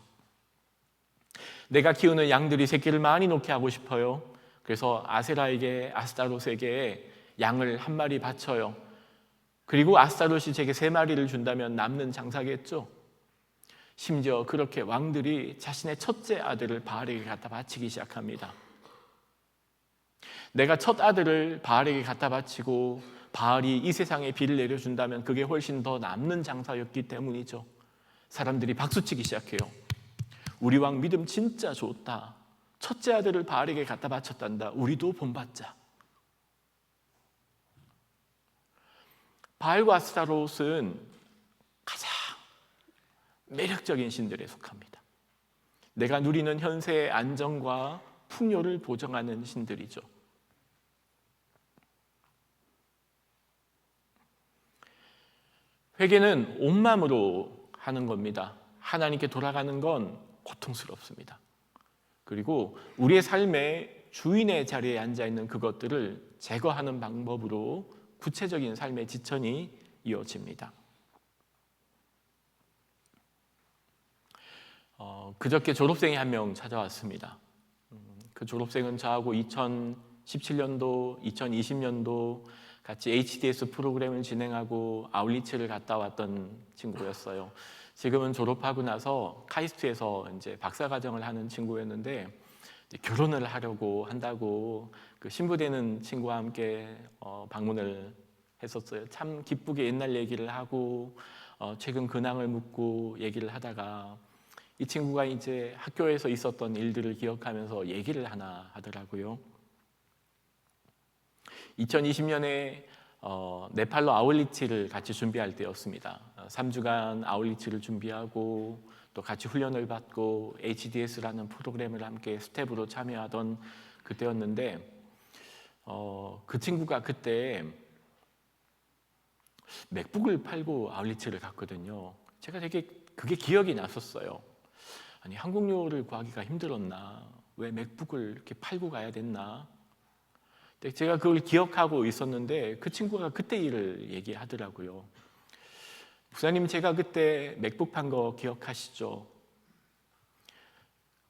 내가 키우는 양들이 새끼를 많이 놓게 하고 싶어요. 그래서 아세라에게, 아스타롯에게 양을 한 마리 바쳐요. 그리고 아스타롯이 제게 3마리를 준다면 남는 장사겠죠. 심지어 그렇게 왕들이 자신의 첫째 아들을 바알에게 갖다 바치기 시작합니다. 내가 첫 아들을 바알에게 갖다 바치고 바알이 이 세상에 비를 내려준다면 그게 훨씬 더 남는 장사였기 때문이죠. 사람들이 박수치기 시작해요. 우리 왕 믿음 진짜 좋다. 첫째 아들을 바알에게 갖다 바쳤단다. 우리도 본받자. 바알과 아스타롯은 가장 매력적인 신들에 속합니다. 내가 누리는 현세의 안정과 풍요를 보정하는 신들이죠. 회개는 온 마음으로 하는 겁니다. 하나님께 돌아가는 건 고통스럽습니다. 그리고 우리의 삶의 주인의 자리에 앉아 있는 그것들을 제거하는 방법으로 구체적인 삶의 지천이 이어집니다. 그저께 졸업생이 한 명 찾아왔습니다. 그 졸업생은 저하고 2017년도, 2020년도 같이 HDS 프로그램을 진행하고 아울리치를 갔다 왔던 친구였어요. 지금은 졸업하고 나서 카이스트에서 이제 박사과정을 하는 친구였는데 이제 결혼을 하려고 한다고 그 신부되는 친구와 함께 방문을 했었어요. 참 기쁘게 옛날 얘기를 하고 최근 근황을 묻고 얘기를 하다가 이 친구가 이제 학교에서 있었던 일들을 기억하면서 얘기를 하나 하더라고요. 2020년에 네팔로 아울리치를 같이 준비할 때였습니다. 3주간 아울리치를 준비하고 또 같이 훈련을 받고 HDS라는 프로그램을 함께 스텝으로 참여하던 그때였는데 그 친구가 그때 맥북을 팔고 아울리치를 갔거든요. 제가 되게 그게 기억이 났었어요. 아니, 한국료를 구하기가 힘들었나? 왜 맥북을 이렇게 팔고 가야 됐나? 근데 제가 그걸 기억하고 있었는데 그 친구가 그때 일을 얘기하더라고요. 목사님, 제가 그때 맥북 판 거 기억하시죠?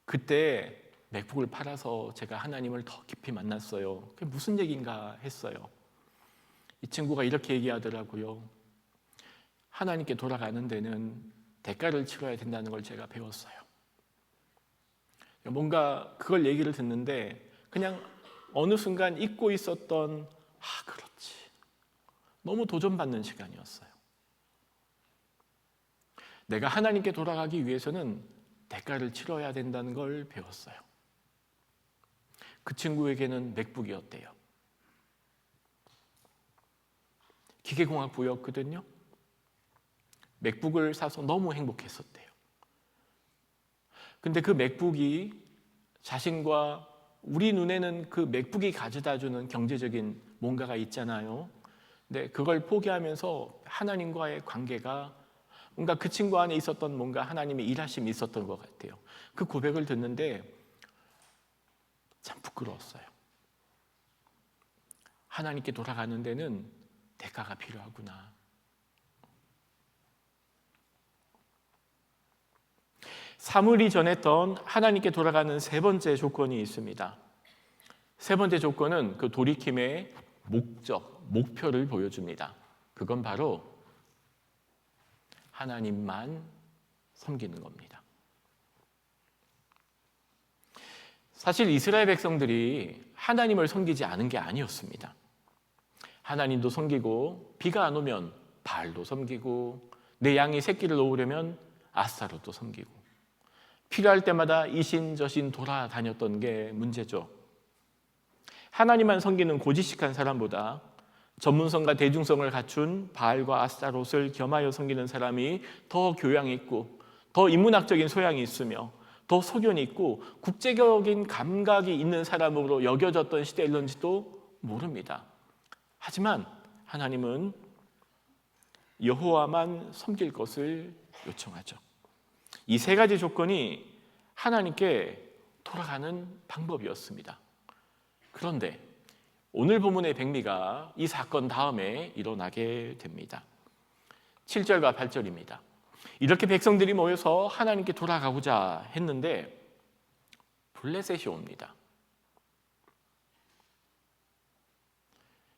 그때 맥북을 팔아서 제가 하나님을 더 깊이 만났어요. 그게 무슨 얘기인가 했어요. 이 친구가 이렇게 얘기하더라고요. 하나님께 돌아가는 데는 대가를 치러야 된다는 걸 제가 배웠어요. 뭔가 그걸 얘기를 듣는데 그냥 어느 순간 잊고 있었던 그렇지. 너무 도전받는 시간이었어요. 내가 하나님께 돌아가기 위해서는 대가를 치러야 된다는 걸 배웠어요. 그 친구에게는 맥북이었대요. 기계공학부였거든요. 맥북을 사서 너무 행복했었대요. 근데 그 맥북이 자신과 우리 눈에는 그 맥북이 가져다주는 경제적인 뭔가가 있잖아요. 근데 그걸 포기하면서 하나님과의 관계가 뭔가 그 친구 안에 있었던 뭔가 하나님의 일하심이 있었던 것 같아요. 그 고백을 듣는데 참 부끄러웠어요. 하나님께 돌아가는 데는 대가가 필요하구나. 사무엘이 전했던 하나님께 돌아가는 세 번째 조건이 있습니다. 세 번째 조건은 그 돌이킴의 목적, 목표를 보여줍니다. 그건 바로 하나님만 섬기는 겁니다. 사실 이스라엘 백성들이 하나님을 섬기지 않은 게 아니었습니다. 하나님도 섬기고 비가 안 오면 바알도 섬기고 내 양이 새끼를 놓으려면 아스타롯도 섬기고 필요할 때마다 이신저신 돌아다녔던 게 문제죠. 하나님만 섬기는 고지식한 사람보다 전문성과 대중성을 갖춘 바알과 아스타롯을 겸하여 섬기는 사람이 더 교양 있고 더 인문학적인 소양이 있으며 더 소견이 있고 국제적인 감각이 있는 사람으로 여겨졌던 시대일런지도 모릅니다. 하지만 하나님은 여호와만 섬길 것을 요청하죠. 이 세 가지 조건이 하나님께 돌아가는 방법이었습니다. 그런데 오늘 본문의 백미가 이 사건 다음에 일어나게 됩니다. 7절과 8절입니다. 이렇게 백성들이 모여서 하나님께 돌아가고자 했는데 블레셋이 옵니다.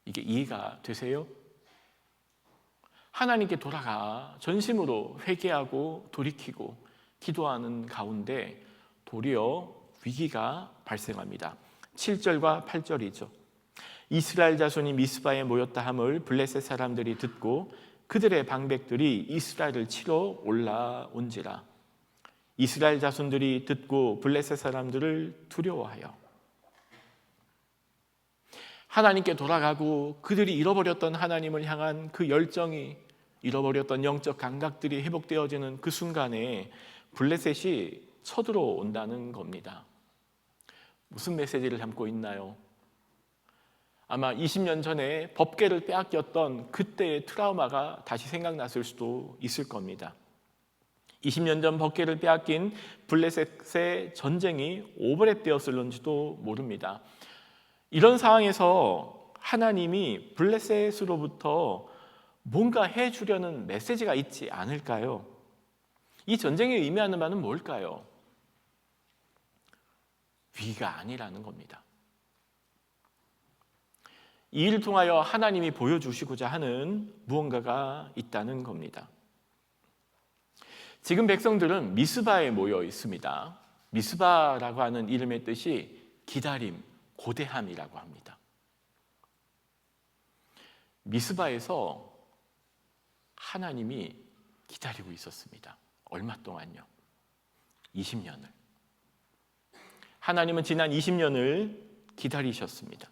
이게 이해가 되세요? 하나님께 돌아가 전심으로 회개하고 돌이키고 기도하는 가운데 도리어 위기가 발생합니다. 7절과 8절이죠. 이스라엘 자손이 미스바에 모였다 함을 블레셋 사람들이 듣고 그들의 방백들이 이스라엘을 치러 올라온지라. 이스라엘 자손들이 듣고 블레셋 사람들을 두려워하여 하나님께 돌아가고 그들이 잃어버렸던 하나님을 향한 그 열정이, 잃어버렸던 영적 감각들이 회복되어지는 그 순간에 블레셋이 쳐들어온다는 겁니다. 무슨 메시지를 담고 있나요? 아마 20년 전에 법궤를 빼앗겼던 그때의 트라우마가 다시 생각났을 수도 있을 겁니다. 20년 전 법궤를 빼앗긴 블레셋의 전쟁이 오버랩되었을런지도 모릅니다. 이런 상황에서 하나님이 블레셋으로부터 뭔가 해주려는 메시지가 있지 않을까요? 이 전쟁이 의미하는 바는 뭘까요? 위가 아니라는 겁니다. 이 일을 통하여 하나님이 보여주시고자 하는 무언가가 있다는 겁니다. 지금 백성들은 미스바에 모여 있습니다. 미스바라고 하는 이름의 뜻이 기다림, 고대함이라고 합니다. 미스바에서 하나님이 기다리고 있었습니다. 얼마 동안요? 20년을. 하나님은 지난 20년을 기다리셨습니다.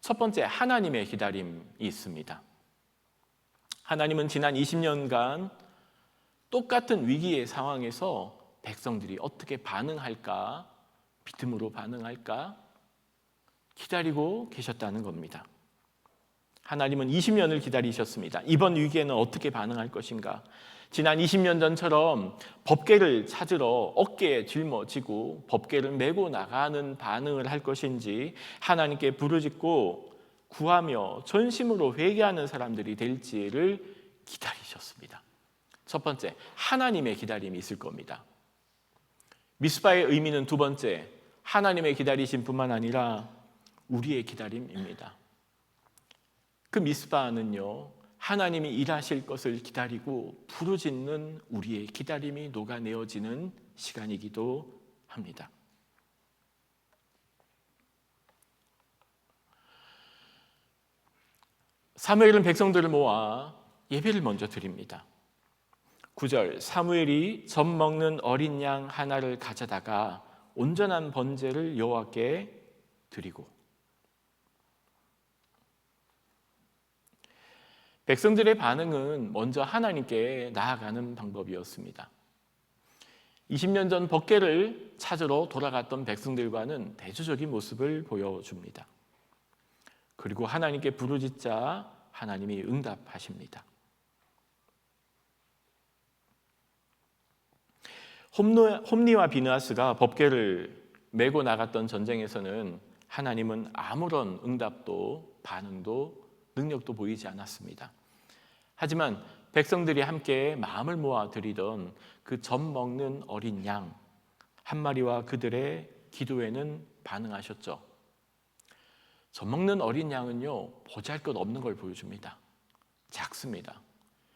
첫 번째, 하나님의 기다림이 있습니다. 하나님은 지난 20년간 똑같은 위기의 상황에서 백성들이 어떻게 반응할까, 믿음으로 반응할까 기다리고 계셨다는 겁니다. 하나님은 20년을 기다리셨습니다. 이번 위기에는 어떻게 반응할 것인가? 지난 20년 전처럼 법궤를 찾으러 어깨에 짊어지고 법궤를 메고 나가는 반응을 할 것인지, 하나님께 부르짖고 구하며 전심으로 회개하는 사람들이 될지를 기다리셨습니다. 첫 번째, 하나님의 기다림이 있을 겁니다. 미스바의 의미는 두 번째, 하나님의 기다리심 뿐만 아니라 우리의 기다림입니다. 그 미스바는요, 하나님이 일하실 것을 기다리고 부르짖는 우리의 기다림이 녹아내어지는 시간이기도 합니다. 사무엘은 백성들을 모아 예배를 먼저 드립니다. 9절, 사무엘이 젖 먹는 어린 양 하나를 가져다가 온전한 번제를 여호와께 드리고, 백성들의 반응은 먼저 하나님께 나아가는 방법이었습니다. 20년 전 법궤를 찾으러 돌아갔던 백성들과는 대조적인 모습을 보여줍니다. 그리고 하나님께 부르짖자 하나님이 응답하십니다. 홈리와 비느하스가 법궤를 메고 나갔던 전쟁에서는 하나님은 아무런 응답도 반응도 능력도 보이지 않았습니다. 하지만 백성들이 함께 마음을 모아 드리던 그 젖 먹는 어린 양 한 마리와 그들의 기도에는 반응하셨죠. 젖 먹는 어린 양은요, 보잘것없는 걸 보여줍니다. 작습니다.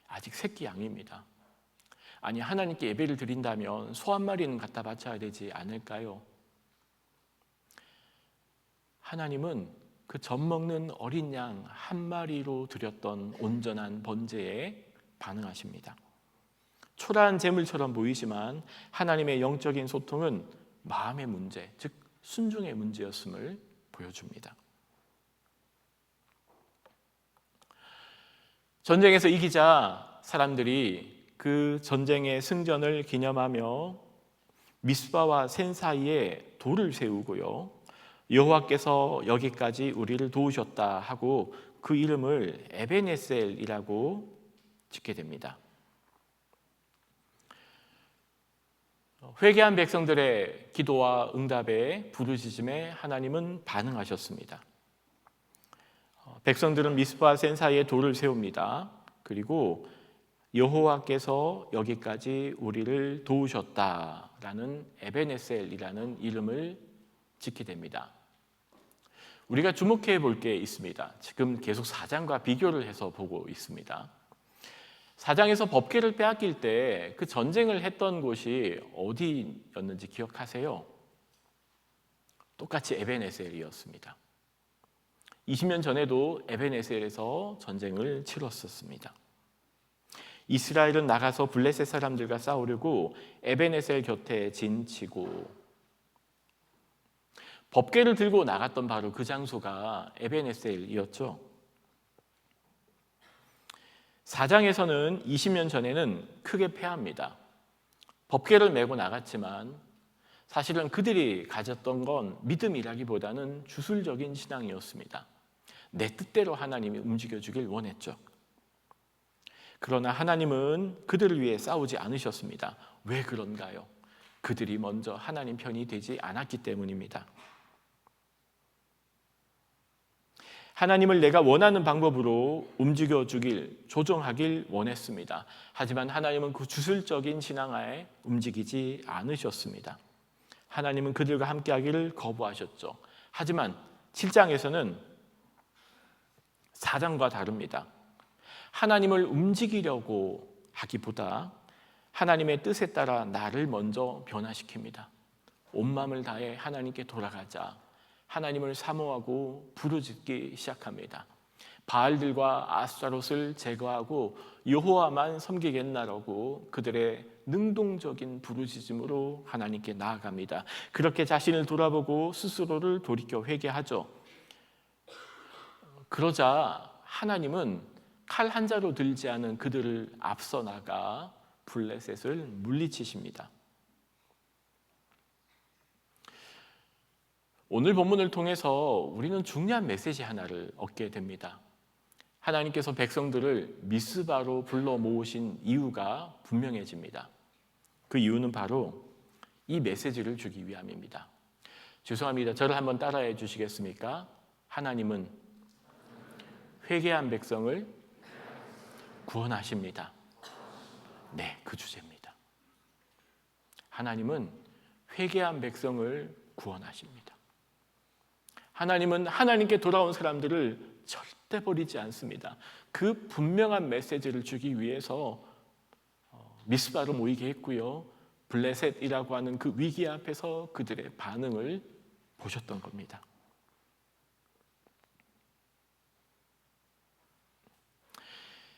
아직 새끼 양입니다. 아니, 하나님께 예배를 드린다면 소 한 마리는 갖다 바쳐야 되지 않을까요? 하나님은 그 젖 먹는 어린 양 한 마리로 드렸던 온전한 번제에 반응하십니다. 초라한 제물처럼 보이지만 하나님의 영적인 소통은 마음의 문제, 즉 순종의 문제였음을 보여줍니다. 전쟁에서 이기자 사람들이 그 전쟁의 승전을 기념하며 미스바와 센 사이에 돌을 세우고요, 여호와께서 여기까지 우리를 도우셨다 하고 그 이름을 에베네셀이라고 짓게 됩니다. 회개한 백성들의 기도와 응답에 부르짖음에 하나님은 반응하셨습니다. 백성들은 미스바와 센 사이에 돌을 세웁니다. 그리고 여호와께서 여기까지 우리를 도우셨다라는 에베네셀이라는 이름을 짓게 됩니다. 우리가 주목해 볼 게 있습니다. 지금 계속 4장과 비교를 해서 보고 있습니다. 4장에서 법궤를 빼앗길 때 그 전쟁을 했던 곳이 어디였는지 기억하세요? 똑같이 에베네셀이었습니다. 20년 전에도 에베네셀에서 전쟁을 치렀었습니다. 이스라엘은 나가서 블레셋 사람들과 싸우려고 에베네셀 곁에 진치고, 법궤를 들고 나갔던 바로 그 장소가 에베네셀이었죠. 4장에서는 20년 전에는 크게 패합니다. 법궤를 메고 나갔지만 사실은 그들이 가졌던 건 믿음이라기보다는 주술적인 신앙이었습니다. 내 뜻대로 하나님이 움직여주길 원했죠. 그러나 하나님은 그들을 위해 싸우지 않으셨습니다. 왜 그런가요? 그들이 먼저 하나님 편이 되지 않았기 때문입니다. 하나님을 내가 원하는 방법으로 움직여주길, 조정하길 원했습니다. 하지만 하나님은 그 주술적인 신앙하에 움직이지 않으셨습니다. 하나님은 그들과 함께하기를 거부하셨죠. 하지만 7장에서는 4장과 다릅니다. 하나님을 움직이려고 하기보다 하나님의 뜻에 따라 나를 먼저 변화시킵니다. 온 마음을 다해 하나님께 돌아가자. 하나님을 사모하고 부르짖기 시작합니다. 바알들과 아스타롯을 제거하고 여호와만 섬기겠나라고 그들의 능동적인 부르짖음으로 하나님께 나아갑니다. 그렇게 자신을 돌아보고 스스로를 돌이켜 회개하죠. 그러자 하나님은 칼 한 자로 들지 않은 그들을 앞서 나가 블레셋을 물리치십니다. 오늘 본문을 통해서 우리는 중요한 메시지 하나를 얻게 됩니다. 하나님께서 백성들을 미스바로 불러 모으신 이유가 분명해집니다. 그 이유는 바로 이 메시지를 주기 위함입니다. 죄송합니다. 저를 한번 따라해 주시겠습니까? 하나님은 회개한 백성을 구원하십니다. 네, 그 주제입니다. 하나님은 회개한 백성을 구원하십니다. 하나님은 하나님께 돌아온 사람들을 절대 버리지 않습니다. 그 분명한 메시지를 주기 위해서 미스바로 모이게 했고요. 블레셋이라고 하는 그 위기 앞에서 그들의 반응을 보셨던 겁니다.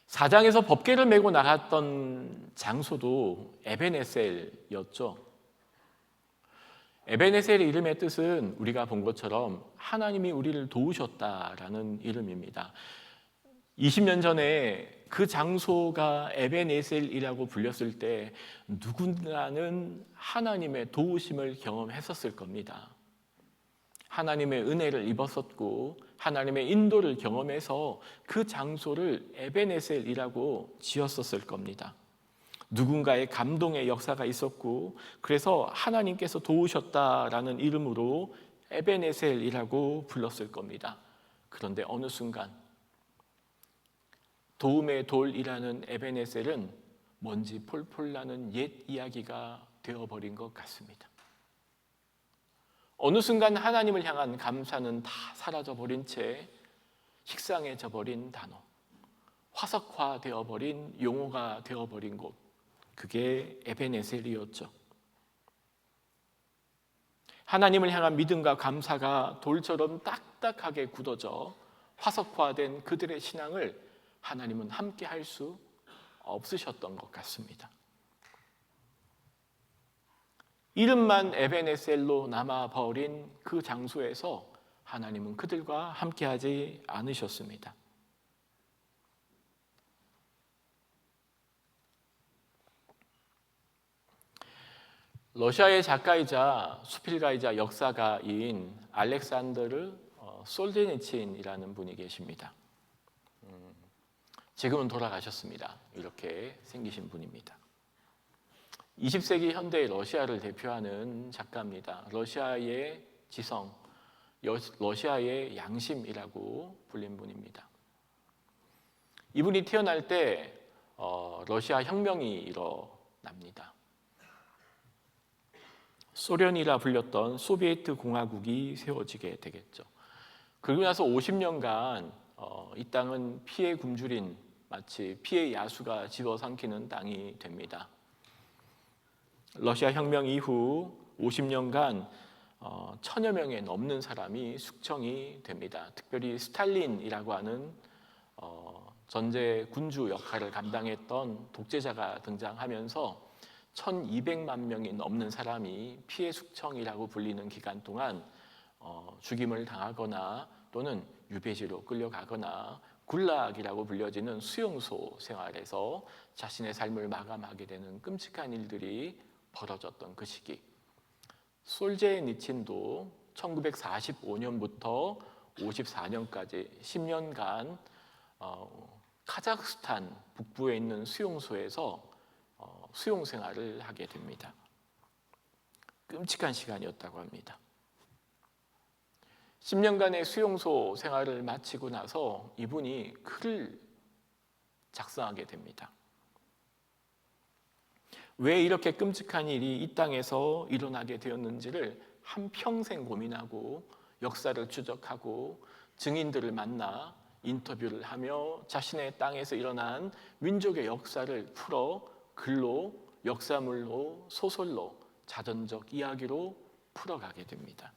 사장에서 법궤를 메고 나갔던 장소도 에벤에셀이었죠. 에벤에셀의 이름의 뜻은 우리가 본 것처럼 하나님이 우리를 도우셨다라는 이름입니다. 20년 전에 그 장소가 에벤에셀이라고 불렸을 때 누군가는 하나님의 도우심을 경험했었을 겁니다. 하나님의 은혜를 입었었고 하나님의 인도를 경험해서 그 장소를 에벤에셀이라고 지었었을 겁니다. 누군가의 감동의 역사가 있었고 그래서 하나님께서 도우셨다라는 이름으로 에벤에셀이라고 불렀을 겁니다. 그런데 어느 순간 도움의 돌이라는 에벤에셀은 먼지 폴폴 나는 옛 이야기가 되어버린 것 같습니다. 어느 순간 하나님을 향한 감사는 다 사라져버린 채 식상해져버린 단어, 화석화되어버린 용어가 되어버린 곳, 그게 에벤에셀이었죠. 하나님을 향한 믿음과 감사가 돌처럼 딱딱하게 굳어져 화석화된 그들의 신앙을 하나님은 함께 할 수 없으셨던 것 같습니다. 이름만 에벤에셀로 남아버린 그 장소에서 하나님은 그들과 함께하지 않으셨습니다. 러시아의 작가이자 수필가이자 역사가인 알렉산드르 솔제니친이라는 분이 계십니다. 지금은 돌아가셨습니다. 이렇게 생기신 분입니다. 20세기 현대의 러시아를 대표하는 작가입니다. 러시아의 지성, 러시아의 양심이라고 불린 분입니다. 이분이 태어날 때 러시아 혁명이 일어납니다. 소련이라 불렸던 소비에트 공화국이 세워지게 되겠죠. 그러고 나서 50년간 이 땅은 피해 굶주린 마치 피해 야수가 집어삼키는 땅이 됩니다. 러시아 혁명 이후 50년간 1000여 명에 넘는 사람이 숙청이 됩니다. 특별히 스탈린이라고 하는 전제 군주 역할을 감당했던 독재자가 등장하면서 1200만 명이 넘는 사람이 피해 숙청이라고 불리는 기간 동안 죽임을 당하거나 또는 유배지로 끌려가거나 굴락이라고 불려지는 수용소 생활에서 자신의 삶을 마감하게 되는 끔찍한 일들이 벌어졌던 그 시기. 솔제니친도 1945년부터 54년까지 10년간 카자흐스탄 북부에 있는 수용소에서 수용 생활을 하게 됩니다. 끔찍한 시간이었다고 합니다. 10년간의 수용소 생활을 마치고 나서 이분이 글을 작성하게 됩니다. 왜 이렇게 끔찍한 일이 이 땅에서 일어나게 되었는지를 한평생 고민하고 역사를 추적하고 증인들을 만나 인터뷰를 하며 자신의 땅에서 일어난 민족의 역사를 풀어 글로, 역사물로, 소설로, 자전적 이야기로 풀어가게 됩니다.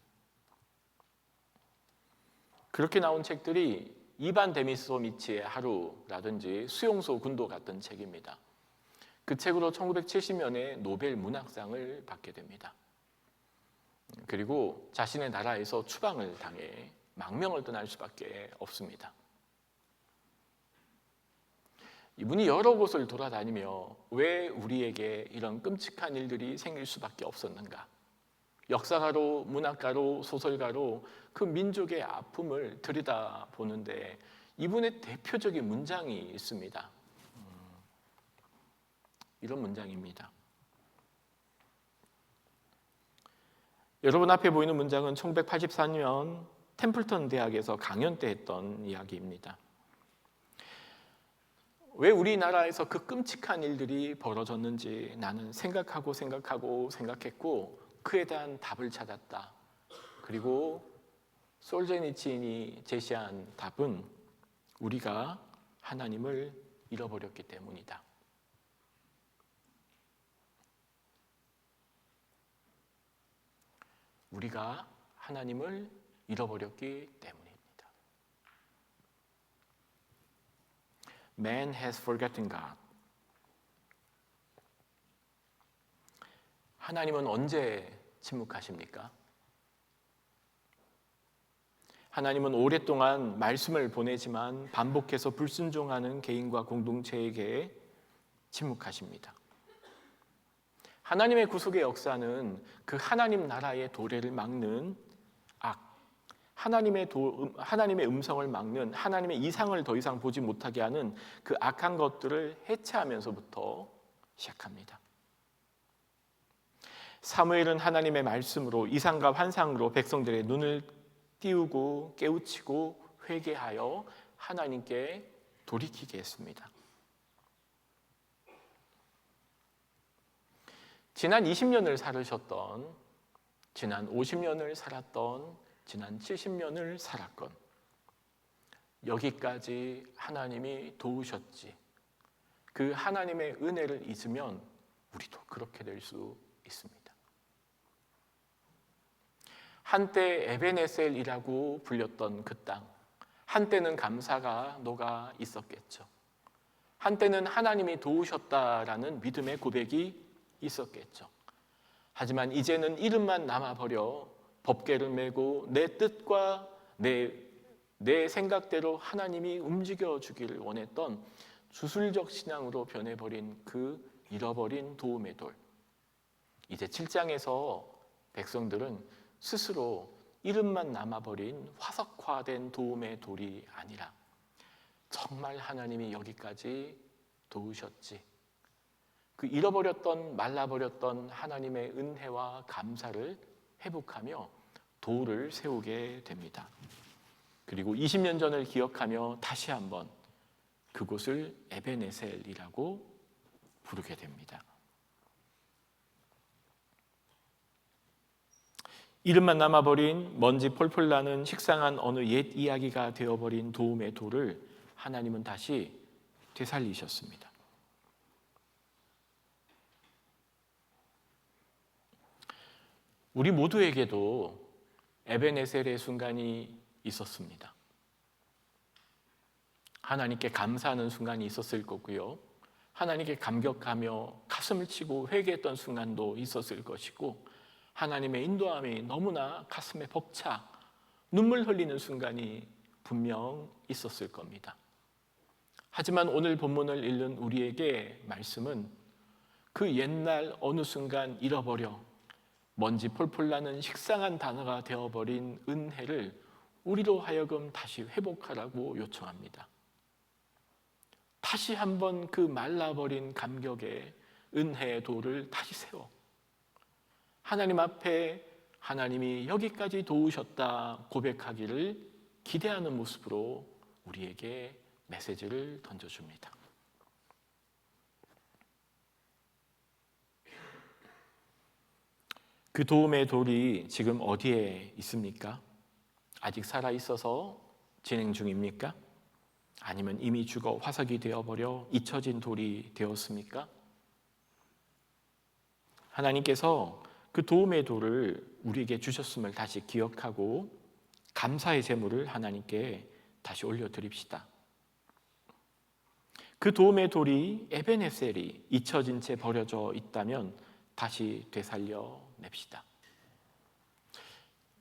그렇게 나온 책들이 이반 데미소미치의 하루라든지 수용소 군도 같은 책입니다. 그 책으로 1970년에 노벨 문학상을 받게 됩니다. 그리고 자신의 나라에서 추방을 당해 망명을 떠날 수밖에 없습니다. 이분이 여러 곳을 돌아다니며 왜 우리에게 이런 끔찍한 일들이 생길 수밖에 없었는가? 역사가로, 문학가로, 소설가로 그 민족의 아픔을 들여다보는데 이분의 대표적인 문장이 있습니다. 이런 문장입니다. 여러분 앞에 보이는 문장은 1984년 템플턴 대학에서 강연 때 했던 이야기입니다. 왜 우리나라에서 그 끔찍한 일들이 벌어졌는지 나는 생각했고 그에 대한 답을 찾았다. 그리고 솔제니친이 제시한 답은 우리가 하나님을 잃어버렸기 때문이다. 우리가 하나님을 잃어버렸기 때문입니다. Man has forgotten God. 하나님은 언제 침묵하십니까? 하나님은 오랫동안 말씀을 보내지만 반복해서 불순종하는 개인과 공동체에게 침묵하십니다. 하나님의 구속의 역사는 그 하나님 나라의 도래를 막는 악, 하나님의 음성을 막는, 하나님의 이상을 더 이상 보지 못하게 하는 그 악한 것들을 해체하면서부터 시작합니다. 사무엘은 하나님의 말씀으로 이상과 환상으로 백성들의 눈을 띄우고 깨우치고 회개하여 하나님께 돌이키게 했습니다. 지난 20년을 살으셨던, 지난 50년을 살았던, 지난 70년을 살았건 여기까지 하나님이 도우셨지. 그 하나님의 은혜를 잊으면 우리도 그렇게 될 수 있습니다. 한때 에베네셀이라고 불렸던 그 땅, 한때는 감사가 녹아 있었겠죠. 한때는 하나님이 도우셨다라는 믿음의 고백이 있었겠죠. 하지만 이제는 이름만 남아버려 법궤를 메고 내 뜻과 내 생각대로 하나님이 움직여 주기를 원했던 주술적 신앙으로 변해버린 그 잃어버린 도움의 돌. 이제 7장에서 백성들은 스스로 이름만 남아버린 화석화된 도움의 돌이 아니라 정말 하나님이 여기까지 도우셨지. 그 잃어버렸던 말라버렸던 하나님의 은혜와 감사를 회복하며 도를 세우게 됩니다. 그리고 20년 전을 기억하며 다시 한번 그곳을 에베네셀이라고 부르게 됩니다. 이름만 남아버린 먼지 폴폴 나는 식상한 어느 옛 이야기가 되어버린 도움의 돌을 하나님은 다시 되살리셨습니다. 우리 모두에게도 에베네셀의 순간이 있었습니다. 하나님께 감사하는 순간이 있었을 거고요. 하나님께 감격하며 가슴을 치고 회개했던 순간도 있었을 것이고, 하나님의 인도함이 너무나 가슴에 벅차 눈물 흘리는 순간이 분명 있었을 겁니다. 하지만 오늘 본문을 읽는 우리에게 말씀은 그 옛날 어느 순간 잃어버려 먼지 폴폴 나는 식상한 단어가 되어버린 은혜를 우리로 하여금 다시 회복하라고 요청합니다. 다시 한번 그 말라버린 감격에 은혜의 돌을 다시 세워 하나님 앞에 하나님이 여기까지 도우셨다 고백하기를 기대하는 모습으로 우리에게 메시지를 던져줍니다. 그 도움의 돌이 지금 어디에 있습니까? 아직 살아있어서 진행 중입니까? 아니면 이미 죽어 화석이 되어버려 잊혀진 돌이 되었습니까? 하나님께서 그 도움의 돌을 우리에게 주셨음을 다시 기억하고 감사의 제물을 하나님께 다시 올려드립시다. 그 도움의 돌이 에베네셀이 잊혀진 채 버려져 있다면 다시 되살려 냅시다.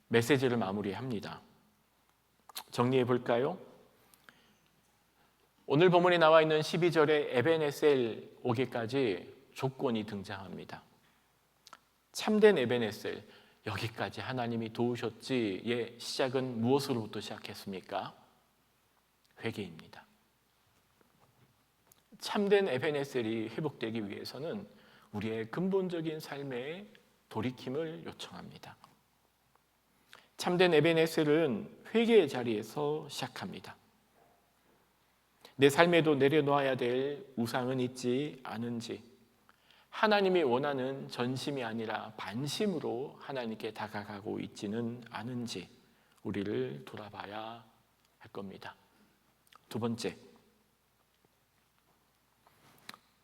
메시지를 마무리합니다. 정리해 볼까요? 오늘 본문에 나와 있는 12절에 에베네셀 오기까지 조건이 등장합니다. 참된 에베네셀, 여기까지 하나님이 도우셨지의 시작은 무엇으로부터 시작했습니까? 회개입니다. 참된 에베네셀이 회복되기 위해서는 우리의 근본적인 삶의 돌이킴을 요청합니다. 참된 에베네셀은 회개의 자리에서 시작합니다. 내 삶에도 내려놓아야 될 우상은 있지 않은지, 하나님이 원하는 전심이 아니라 반심으로 하나님께 다가가고 있지는 않은지 우리를 돌아봐야 할 겁니다. 두 번째,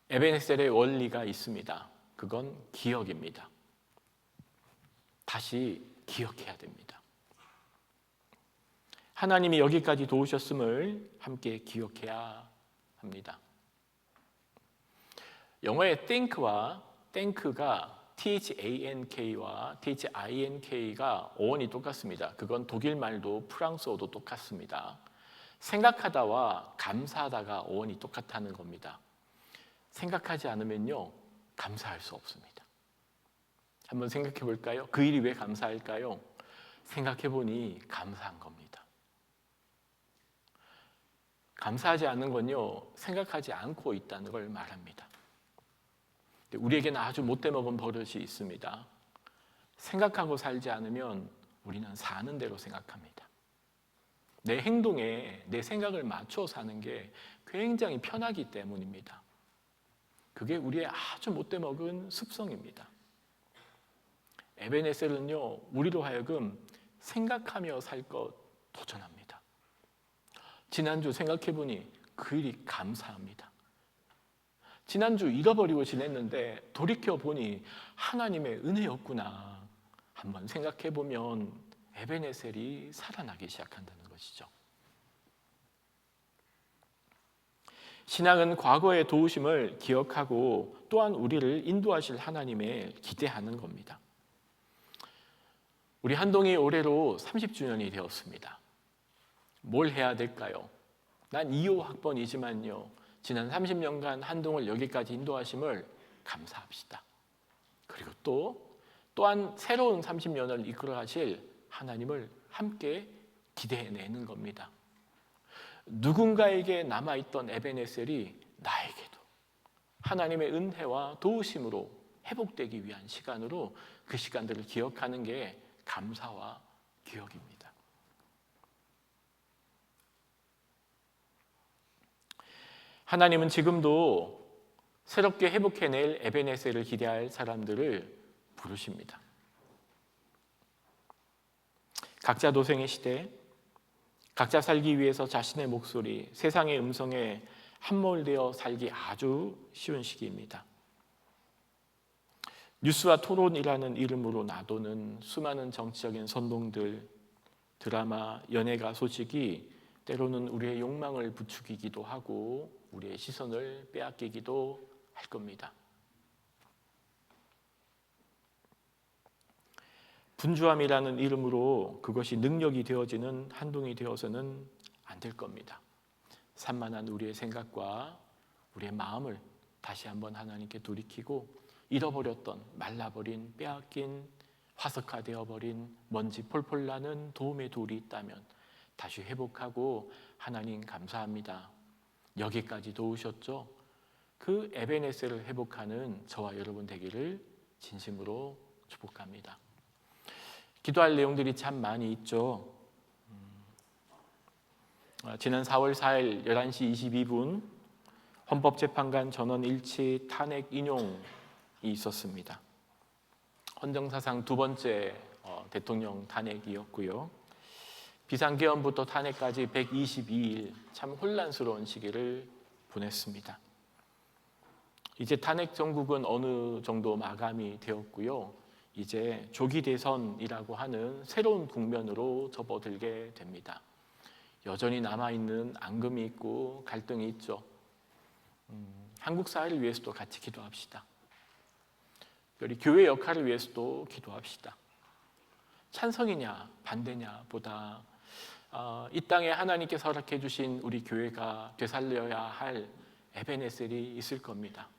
에베네셀의 원리가 있습니다. 그건 기억입니다. 다시 기억해야 됩니다. 하나님이 여기까지 도우셨음을 함께 기억해야 합니다. 영어의 think와 thank가 THANK와 THINK가 어원이 똑같습니다. 그건 독일 말도 프랑스어도 똑같습니다. 생각하다와 감사하다가 어원이 똑같다는 겁니다. 생각하지 않으면요, 감사할 수 없습니다. 한번 생각해 볼까요? 그 일이 왜 감사할까요? 생각해 보니 감사한 겁니다. 감사하지 않는 건요, 생각하지 않고 있다는 걸 말합니다. 우리에게는 아주 못돼 먹은 버릇이 있습니다. 생각하고 살지 않으면 우리는 사는 대로 생각합니다. 내 행동에 내 생각을 맞춰 사는 게 굉장히 편하기 때문입니다. 그게 우리의 아주 못돼 먹은 습성입니다. 에베네셀은요, 우리로 하여금 생각하며 살 것 도전합니다. 지난주 생각해보니 그 일이 감사합니다. 지난주 잃어버리고 지냈는데 돌이켜보니 하나님의 은혜였구나. 한번 생각해보면 에베네셀이 살아나기 시작한다는 것이죠. 신앙은 과거의 도우심을 기억하고 또한 우리를 인도하실 하나님에 기대하는 겁니다. 우리 한동이 올해로 30주년이 되었습니다. 뭘 해야 될까요? 난 2호 학번이지만요, 지난 30년간 한동을 여기까지 인도하심을 감사합시다. 그리고 또한 새로운 30년을 이끌어 가실 하나님을 함께 기대해내는 겁니다. 누군가에게 남아있던 에베네셀이 나에게도 하나님의 은혜와 도우심으로 회복되기 위한 시간으로 그 시간들을 기억하는 게 감사와 기억입니다. 하나님은 지금도 새롭게 회복해낼 에베네셀을 기대할 사람들을 부르십니다. 각자 도생의 시대, 각자 살기 위해서 자신의 목소리, 세상의 음성에 함몰되어 살기 아주 쉬운 시기입니다. 뉴스와 토론이라는 이름으로 나도는 수많은 정치적인 선동들, 드라마, 연예가 소식이 때로는 우리의 욕망을 부추기기도 하고 우리의 시선을 빼앗기기도 할 겁니다. 분주함이라는 이름으로 그것이 능력이 되어지는 한동이 되어서는 안 될 겁니다. 산만한 우리의 생각과 우리의 마음을 다시 한번 하나님께 돌이키고 잃어버렸던 말라버린 빼앗긴 화석화되어 버린 먼지 폴폴 나는 도움의 돌이 있다면 다시 회복하고 하나님 감사합니다. 여기까지 도우셨죠? 그 에베네셀을 회복하는 저와 여러분 되기를 진심으로 축복합니다. 기도할 내용들이 참 많이 있죠. 지난 4월 4일 11시 22분 헌법재판관 전원 일치 탄핵 인용이 있었습니다. 헌정사상 두 번째 대통령 탄핵이었고요. 비상계엄부터 탄핵까지 122일 참 혼란스러운 시기를 보냈습니다. 이제 탄핵 정국은 어느 정도 마감이 되었고요. 이제 조기 대선이라고 하는 새로운 국면으로 접어들게 됩니다. 여전히 남아있는 앙금이 있고 갈등이 있죠. 한국 사회를 위해서도 같이 기도합시다. 특별히 교회 역할을 위해서도 기도합시다. 찬성이냐 반대냐 보다 이 땅에 하나님께서 허락해 주신 우리 교회가 되살려야 할 에베네셀이 있을 겁니다.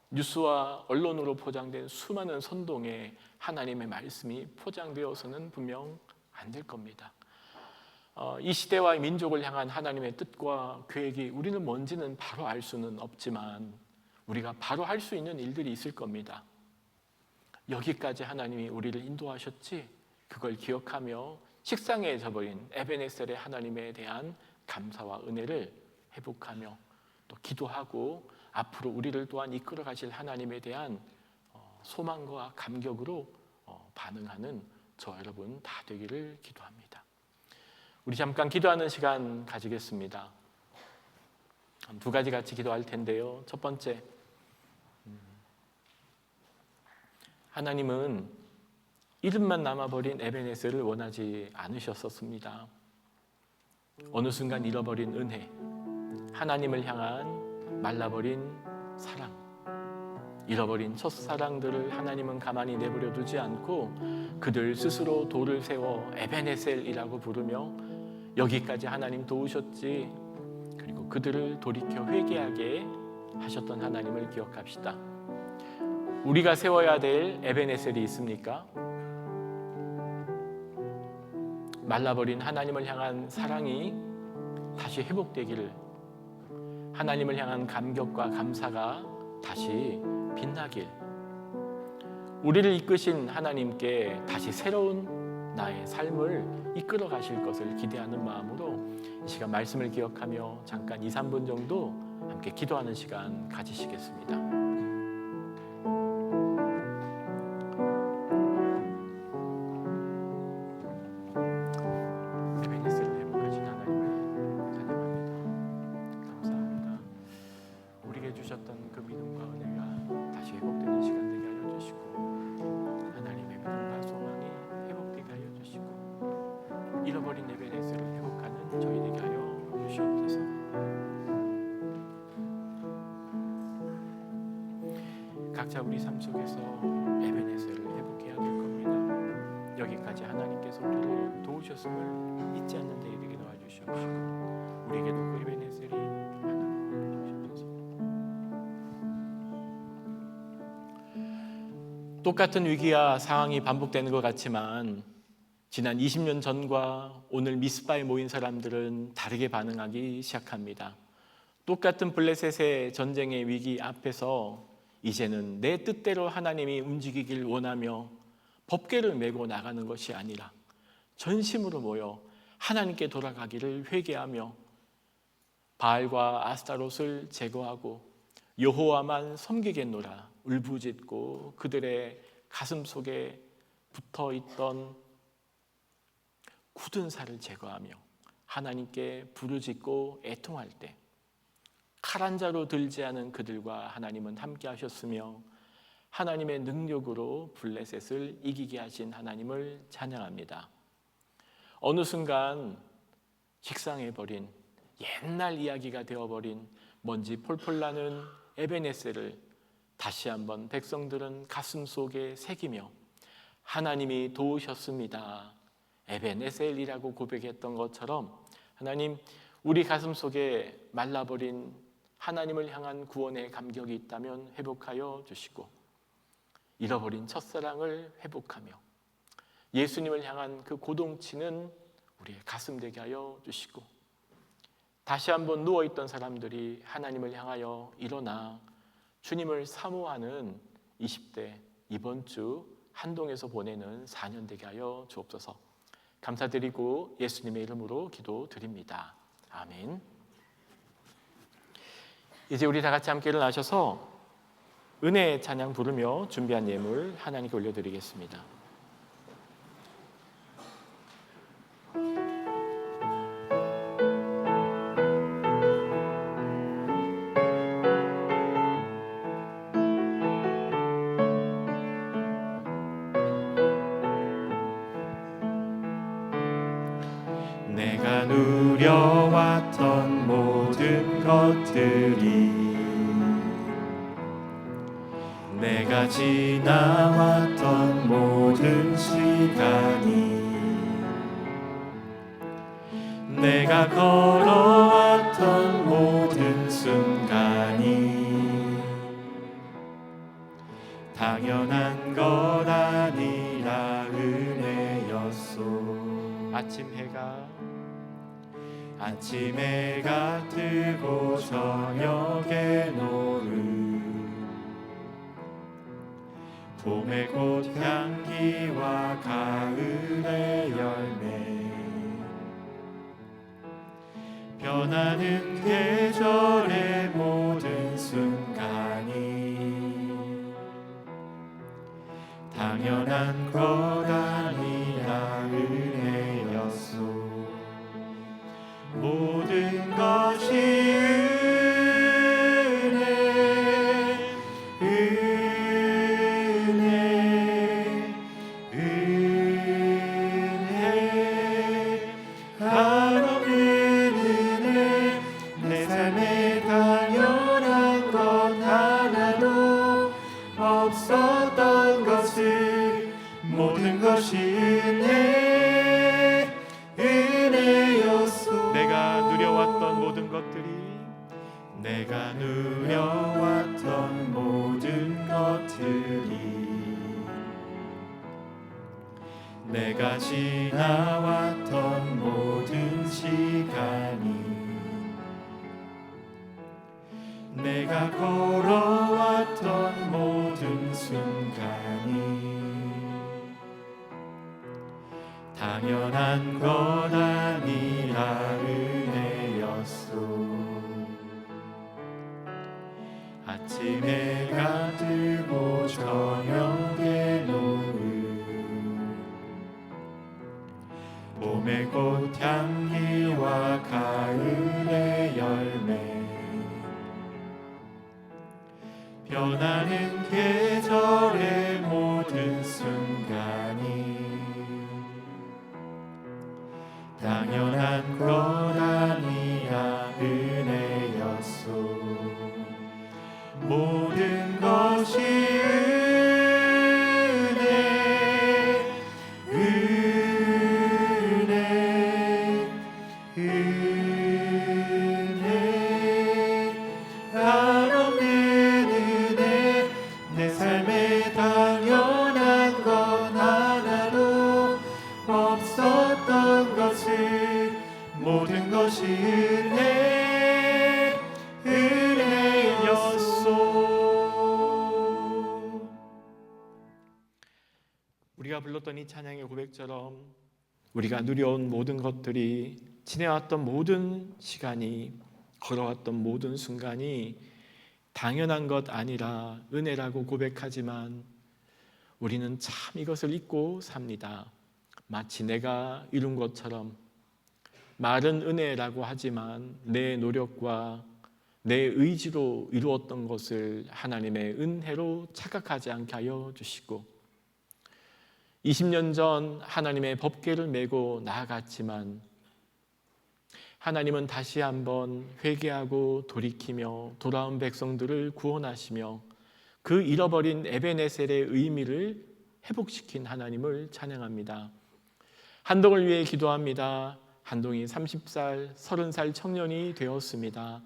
뉴스와 언론으로 포장된 수많은 선동에 하나님의 말씀이 포장되어서는 분명 안 될 겁니다. 이 시대와 민족을 향한 하나님의 뜻과 계획이 우리는 뭔지는 바로 알 수는 없지만 우리가 바로 할 수 있는 일들이 있을 겁니다. 여기까지 하나님이 우리를 인도하셨지, 그걸 기억하며 식상에 져버린 에베네셀의 하나님에 대한 감사와 은혜를 회복하며 또 기도하고 앞으로 우리를 또한 이끌어 가실 하나님에 대한 소망과 감격으로 반응하는 저 여러분 다 되기를 기도합니다. 우리 잠깐 기도하는 시간 가지겠습니다. 두 가지 같이 기도할 텐데요. 첫 번째, 하나님은 이름만 남아버린 에베네셀을 원하지 않으셨었습니다. 어느 순간 잃어버린 은혜, 하나님을 향한 말라버린 사랑, 잃어버린 첫사랑들을 하나님은 가만히 내버려 두지 않고 그들 스스로 돌을 세워 에베네셀이라고 부르며 여기까지 하나님 도우셨지, 그리고 그들을 돌이켜 회개하게 하셨던 하나님을 기억합시다. 우리가 세워야 될 에베네셀이 있습니까? 말라버린 하나님을 향한 사랑이 다시 회복되기를, 하나님을 향한 감격과 감사가 다시 빛나길, 우리를 이끄신 하나님께 다시 새로운 나의 삶을 이끌어 가실 것을 기대하는 마음으로 이 시간 말씀을 기억하며 잠깐 2, 3분 정도 함께 기도하는 시간 가지시겠습니다. 주셨던 그 믿음과 은혜가 다시 회복되는 시간 되게 하여 주시고 하나님의 믿음과 소망이 회복되게 하여 주시고 잃어버린 에베네셀을 회복하는 저희 되게 하여 주시옵소서. 각자 우리 삶 속에서 에베네셀을 회복해야 될 겁니다. 여기까지 하나님께서 우리를 도우셨음을 잊지 않는 데에 되게 도와주시옵시고 우리에게도 그 에베네셀이 똑같은 위기와 상황이 반복되는 것 같지만 지난 20년 전과 오늘 미스바에 모인 사람들은 다르게 반응하기 시작합니다. 똑같은 블레셋의 전쟁의 위기 앞에서 이제는 내 뜻대로 하나님이 움직이길 원하며 법궤를 메고 나가는 것이 아니라 전심으로 모여 하나님께 돌아가기를 회개하며 바알과 아스타롯을 제거하고 여호와만 섬기겠노라 울부짖고 그들의 가슴 속에 붙어있던 굳은 살을 제거하며 하나님께 부르짖고 애통할 때 칼 한 자로 들지 않은 그들과 하나님은 함께 하셨으며 하나님의 능력으로 블레셋을 이기게 하신 하나님을 찬양합니다. 어느 순간 식상해버린 옛날 이야기가 되어버린 먼지 폴폴 나는 에베네셀을 다시 한번 백성들은 가슴 속에 새기며 하나님이 도우셨습니다. 에베네셀이라고 고백했던 것처럼 하나님, 우리 가슴 속에 말라버린 하나님을 향한 구원의 감격이 있다면 회복하여 주시고 잃어버린 첫사랑을 회복하며 예수님을 향한 그 고동치는 우리의 가슴 되게 하여 주시고, 다시 한번 누워있던 사람들이 하나님을 향하여 일어나 주님을 사모하는 20대 이번 주 한동에서 보내는 4년 되게 하여 주옵소서. 감사드리고 예수님의 이름으로 기도드립니다. 아멘. 이제 우리 다 같이 함께 일어나셔서 은혜의 찬양 부르며 준비한 예물 하나님께 올려드리겠습니다. 내가 누려왔던 모든 것들이, 내가 지나왔던 모든 시간이, 내가 걸어왔던 모든 순간이 당연한 것 아니라 은혜였소. 아침 해가 뜨고 저녁에 노을, 봄의 꽃향기와 가을의 열매, 변하는 계절의 모든 순간이 당연한 것 아니라 은혜였소. 모든 것이 은혜, 은혜, 은혜, 한없는 은혜. 내 삶에 당연한 것 하나도 없었던 것을, 모든 것이 은혜, 은혜였소. 내가 누려왔던 모든 것들이, 내가 누려왔던 모든 것들이, 내가 지나왔던 모든 시간이, 내가 걸어왔던 모든 순간이 당연한 것 아니라 은혜였소. 아침 해가 뜨고 저녁에 노을, 봄의 꽃향기와 가을의 열매, 변하는 계절의 모든 순간이 당연한 것 아니라 은혜였소. 모든 것이 은혜, 은혜, 은혜, 한없는 은혜. 내 삶에 당연한 것 하나도 없었던 것을, 모든 것이 은혜, 은혜였소. 우리가 불렀던 이 찬양의 고백처럼 우리가 누려온 모든 것들이, 지내왔던 모든 시간이, 걸어왔던 모든 순간이 당연한 것 아니라 은혜라고 고백하지만 우리는 참 이것을 잊고 삽니다. 마치 내가 이룬 것처럼. 말은 은혜라고 하지만 내 노력과 내 의지로 이루었던 것을 하나님의 은혜로 착각하지 않게 하여 주시고, 20년 전 하나님의 법궤를 메고 나아갔지만 하나님은 다시 한번 회개하고 돌이키며 돌아온 백성들을 구원하시며 그 잃어버린 에베네셀의 의미를 회복시킨 하나님을 찬양합니다. 한동을 위해 기도합니다. 한동이 30살, 30살 청년이 되었습니다.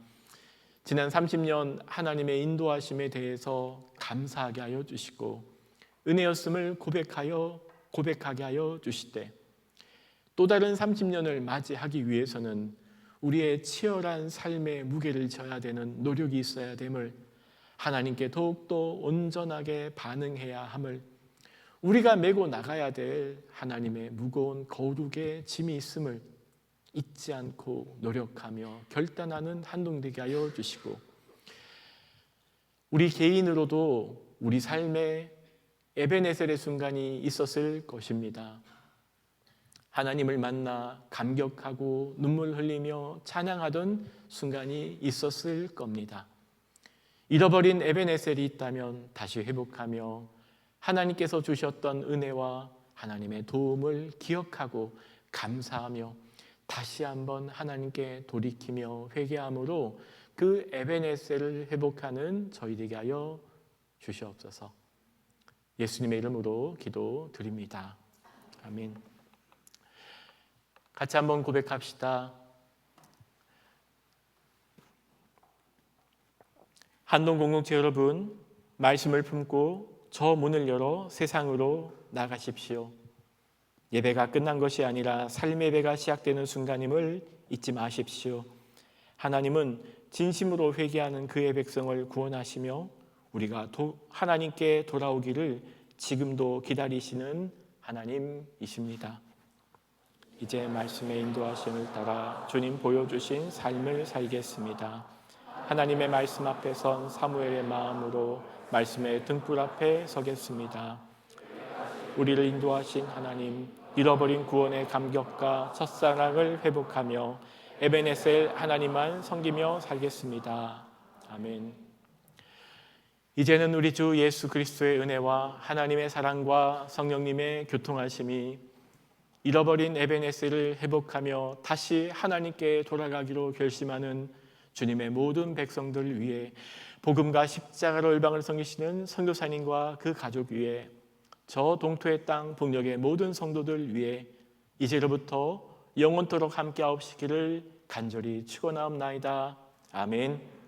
지난 30년 하나님의 인도하심에 대해서 감사하게 하여 주시고 은혜였음을 고백하게 하여 주시되 또 다른 30년을 맞이하기 위해서는 우리의 치열한 삶의 무게를 져야 되는 노력이 있어야 됨을, 하나님께 더욱더 온전하게 반응해야 함을, 우리가 메고 나가야 될 하나님의 무거운 거룩의 짐이 있음을 잊지 않고 노력하며 결단하는 한동되게 하여 주시고, 우리 개인으로도 우리 삶에 에베네셀의 순간이 있었을 것입니다. 하나님을 만나 감격하고 눈물 흘리며 찬양하던 순간이 있었을 겁니다. 잃어버린 에베네셀이 있다면 다시 회복하며 하나님께서 주셨던 은혜와 하나님의 도움을 기억하고 감사하며 다시 한번 하나님께 돌이키며 회개함으로 그 에베네셀을 회복하는 저희 되게 하여 주시옵소서. 예수님의 이름으로 기도드립니다. 아멘. 같이 한번 고백합시다. 한동 공동체 여러분, 말씀을 품고 저 문을 열어 세상으로 나가십시오. 예배가 끝난 것이 아니라 삶의 예배가 시작되는 순간임을 잊지 마십시오. 하나님은 진심으로 회개하는 그의 백성을 구원하시며 우리가 하나님께 돌아오기를 지금도 기다리시는 하나님이십니다. 이제 말씀의 인도하심을 따라 주님 보여주신 삶을 살겠습니다. 하나님의 말씀 앞에 선 사무엘의 마음으로 말씀의 등불 앞에 서겠습니다. 우리를 인도하신 하나님, 잃어버린 구원의 감격과 첫사랑을 회복하며 에베네셀 하나님만 섬기며 살겠습니다. 아멘. 이제는 우리 주 예수 그리스도의 은혜와 하나님의 사랑과 성령님의 교통하심이 잃어버린 에베네셀을 회복하며 다시 하나님께 돌아가기로 결심하는 주님의 모든 백성들 위해, 복음과 십자가로 열방을 섬기시는 선교사님과 그 가족 위에, 저 동토의 땅 북녘의 모든 성도들 위해 이제로부터 영원토록 함께하옵시기를 간절히 축원하옵나이다. 아멘.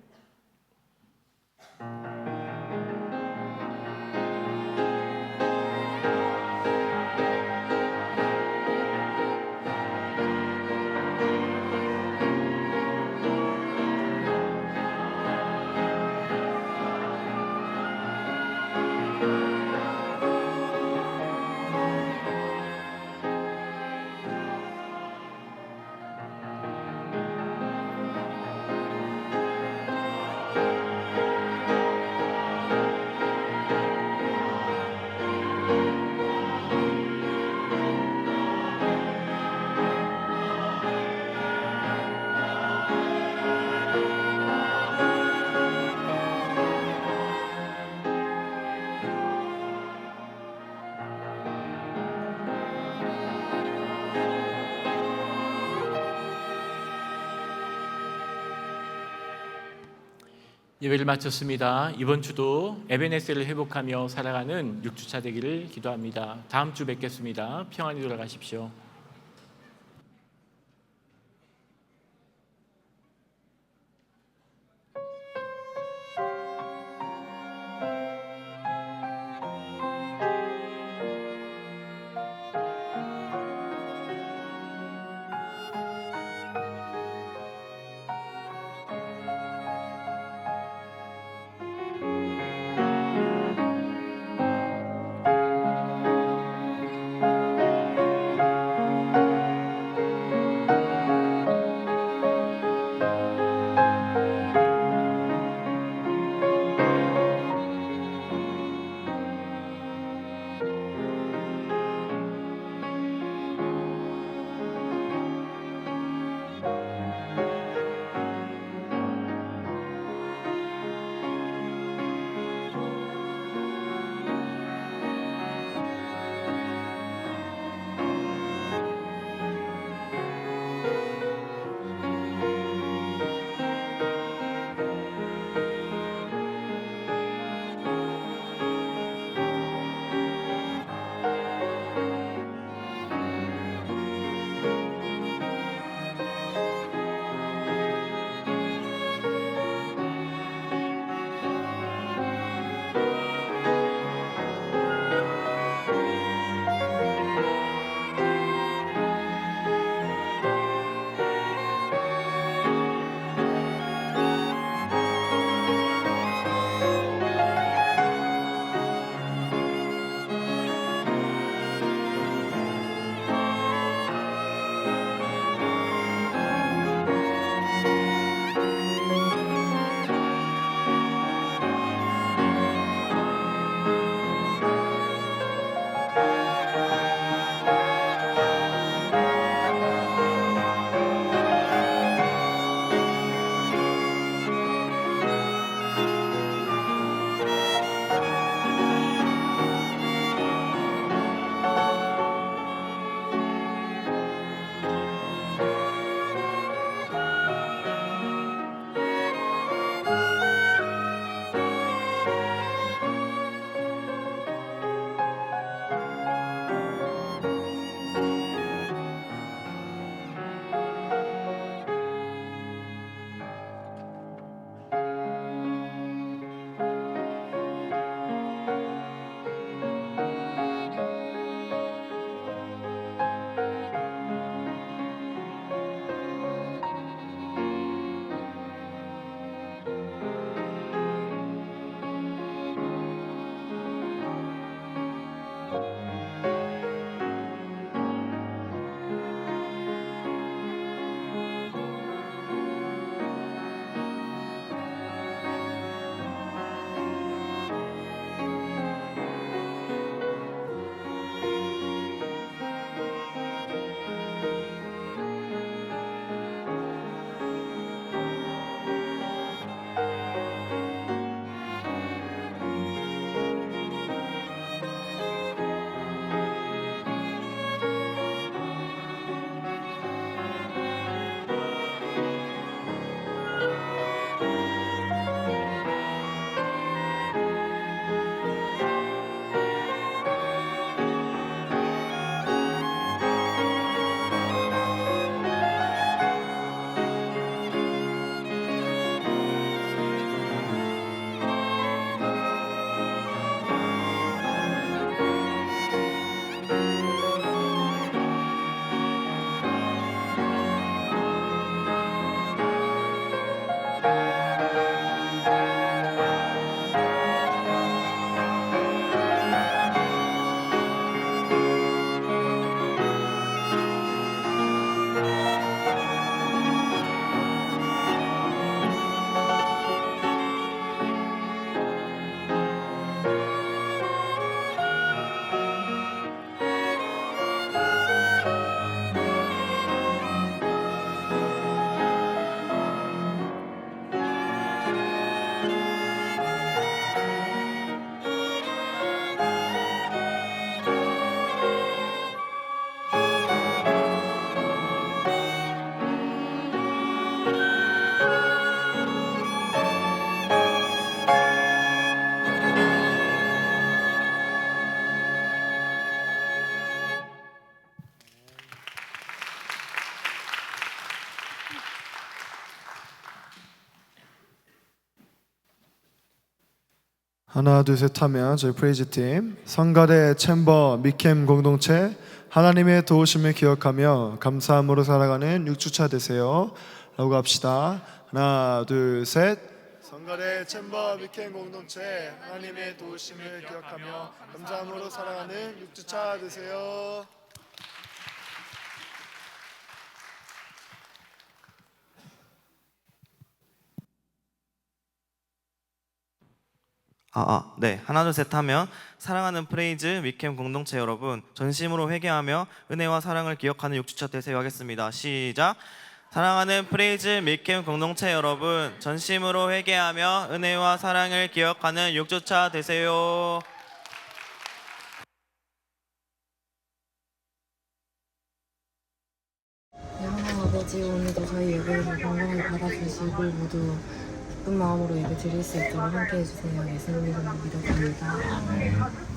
예배를 마쳤습니다. 이번 주도 에베네셀을 회복하며 살아가는 6주차 되기를 기도합니다. 다음 주 뵙겠습니다. 평안히 돌아가십시오. 하나 둘 셋 하면 저희 프레이즈 팀 성가대 챔버 미캠 공동체 하나님의 도우심을 기억하며 감사함으로 살아가는 6주차 되세요 라고 합시다. 하나 둘 셋. 성가대 챔버 미캠 공동체 하나님의 도우심을 기억하며 감사함으로 살아가는 6주차 되세요. 네. 하나 둘 셋 하면 사랑하는 프레이즈 미캠 공동체 여러분 전심으로 회개하며 은혜와 사랑을 기억하는 6주차 되세요 하겠습니다. 시작. 사랑하는 프레이즈 미캠 공동체 여러분 전심으로 회개하며 은혜와 사랑을 기억하는 6주차 되세요. 네, 하나님 아버지, 오늘도 저희 예배를 건강하게 받아주시고 모두 기쁜 마음으로 예배 드릴 수 있도록 함께 해주세요. 예수님 이름으로 믿어봅니다.